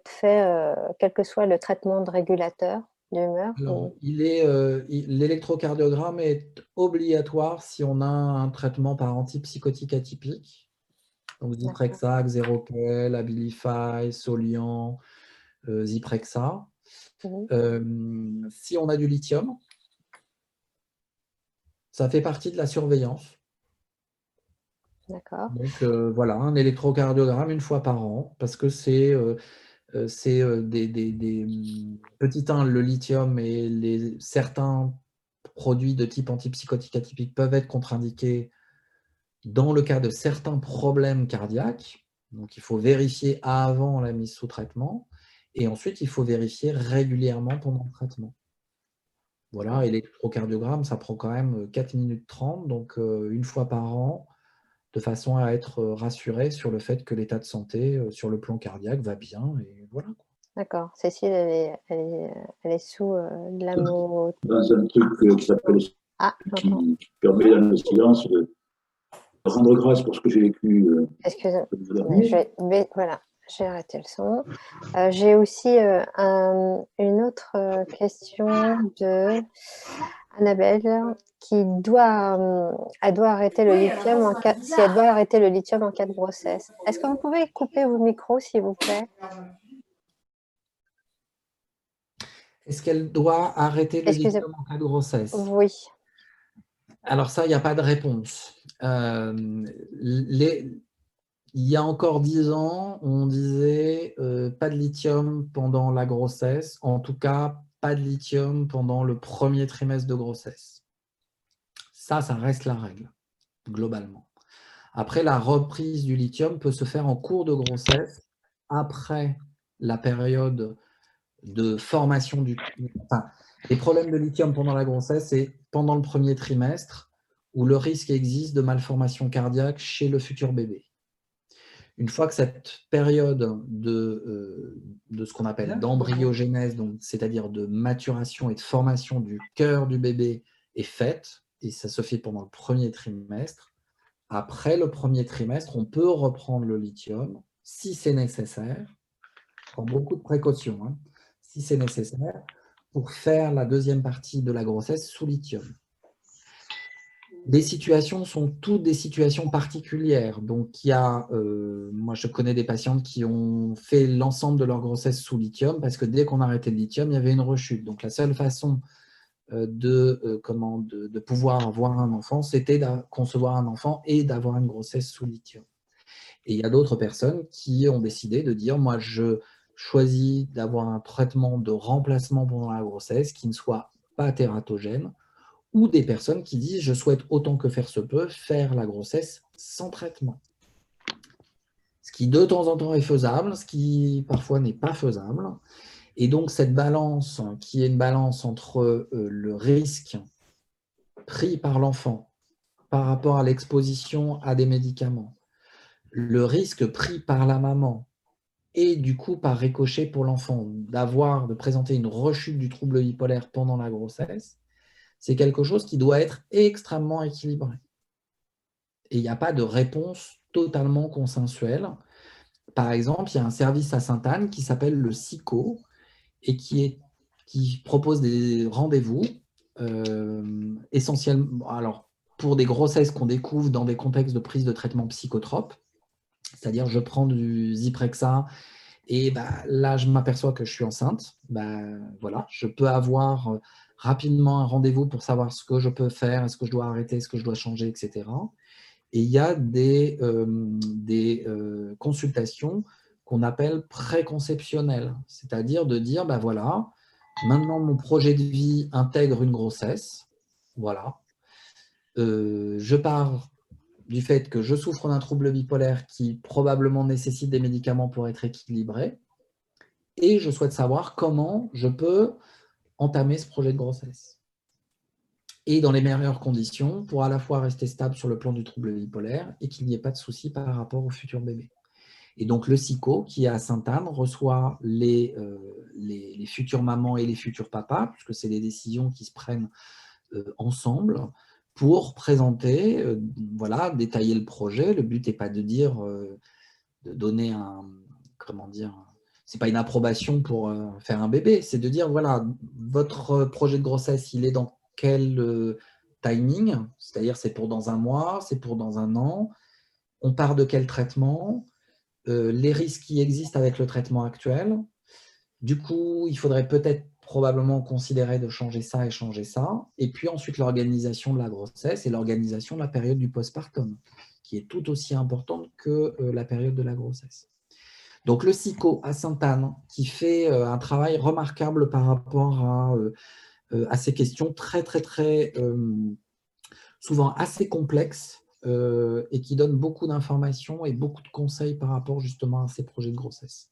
fait, quel que soit le traitement de régulateur d'humeur. Alors, l'électrocardiogramme est obligatoire si on a un traitement par antipsychotique atypique. Donc, Zyprexa, Xeroquel, Abilify, Soliant, Zyprexa. Si on a du lithium, ça fait partie de la surveillance. D'accord. Donc, voilà, un électrocardiogramme une fois par an, parce que c'est petit 1, le lithium et certains produits de type antipsychotique atypique peuvent être contre-indiqués dans le cas de certains problèmes cardiaques. Donc, il faut vérifier avant la mise sous traitement. Et ensuite, il faut vérifier régulièrement pendant le traitement. Voilà, et l'électrocardiogramme, ça prend quand même 4 minutes 30, donc une fois par an, de façon à être rassuré sur le fait que l'état de santé sur le plan cardiaque va bien. Et voilà. D'accord. Cécile, elle est sous de la mot. Dans un truc qui s'appelle qui permet dans le silence de rendre grâce pour ce que j'ai vécu. Excusez-moi. Voilà, j'ai arrêté le son. J'ai aussi une autre question de Annabelle qui doit arrêter le lithium si elle doit arrêter le lithium en cas de grossesse. Est-ce que vous pouvez couper vos micros, s'il vous plaît? Est-ce qu'elle doit arrêter le lithium en cas de grossesse? Oui. Alors ça, il n'y a pas de réponse. Il y a encore 10 ans, on disait pas de lithium pendant la grossesse, en tout cas pas de lithium pendant le premier trimestre de grossesse. Ça reste la règle, globalement. Après, la reprise du lithium peut se faire en cours de grossesse, après la période de formation les problèmes de lithium pendant la grossesse, c'est pendant le premier trimestre où le risque existe de malformation cardiaque chez le futur bébé. Une fois que cette période de ce qu'on appelle d'embryogénèse, c'est-à-dire de maturation et de formation du cœur du bébé est faite, et ça se fait pendant le premier trimestre, après le premier trimestre, on peut reprendre le lithium si c'est nécessaire, prend beaucoup de précautions, hein, si c'est nécessaire, pour faire la deuxième partie de la grossesse sous lithium. Les situations sont toutes des situations particulières. Donc, il y a, moi, je connais des patientes qui ont fait l'ensemble de leur grossesse sous lithium parce que dès qu'on arrêtait le lithium, il y avait une rechute. Donc, la seule façon de pouvoir avoir un enfant, c'était de concevoir un enfant et d'avoir une grossesse sous lithium. Et il y a d'autres personnes qui ont décidé de dire, moi, je choisis d'avoir un traitement de remplacement pendant la grossesse qui ne soit pas tératogène, ou des personnes qui disent, je souhaite autant que faire se peut, faire la grossesse sans traitement. Ce qui de temps en temps est faisable, ce qui parfois n'est pas faisable. Et donc cette balance, qui est une balance entre le risque pris par l'enfant par rapport à l'exposition à des médicaments, le risque pris par la maman, et du coup par ricochet pour l'enfant, de présenter une rechute du trouble bipolaire pendant la grossesse, c'est quelque chose qui doit être extrêmement équilibré. Et il n'y a pas de réponse totalement consensuelle. Par exemple, il y a un service à Sainte-Anne qui s'appelle le SICO et qui propose des rendez-vous essentiellement alors, pour des grossesses qu'on découvre dans des contextes de prise de traitement psychotrope, c'est-à-dire je prends du Zyprexa et là, je m'aperçois que je suis enceinte. Voilà, je peux avoir rapidement un rendez-vous pour savoir ce que je peux faire, est-ce que je dois arrêter, est-ce que je dois changer, etc. Et il y a des consultations qu'on appelle préconceptionnelles, c'est-à-dire de dire, voilà, maintenant mon projet de vie intègre une grossesse, voilà. Je pars du fait que je souffre d'un trouble bipolaire qui probablement nécessite des médicaments pour être équilibré, et je souhaite savoir comment je peux entamer ce projet de grossesse. Et dans les meilleures conditions, pour à la fois rester stable sur le plan du trouble bipolaire et qu'il n'y ait pas de soucis par rapport au futur bébé. Et donc le SICO, qui est à Sainte-Anne, reçoit les futures mamans et les futurs papas, puisque c'est des décisions qui se prennent ensemble, pour présenter, détailler le projet. Le but n'est pas de dire, de donner c'est pas une approbation pour faire un bébé, c'est de dire, voilà, votre projet de grossesse, il est dans quel timing, c'est-à-dire c'est pour dans un mois, c'est pour dans un an, on part de quel traitement, les risques qui existent avec le traitement actuel. Du coup, il faudrait peut-être probablement considérer de changer ça et changer ça. Et puis ensuite, l'organisation de la grossesse et l'organisation de la période du postpartum, qui est tout aussi importante que la période de la grossesse. Donc, le SICO à Sainte-Anne, qui fait un travail remarquable par rapport à ces questions très, très, très, souvent assez complexes et qui donne beaucoup d'informations et beaucoup de conseils par rapport justement à ces projets de grossesse.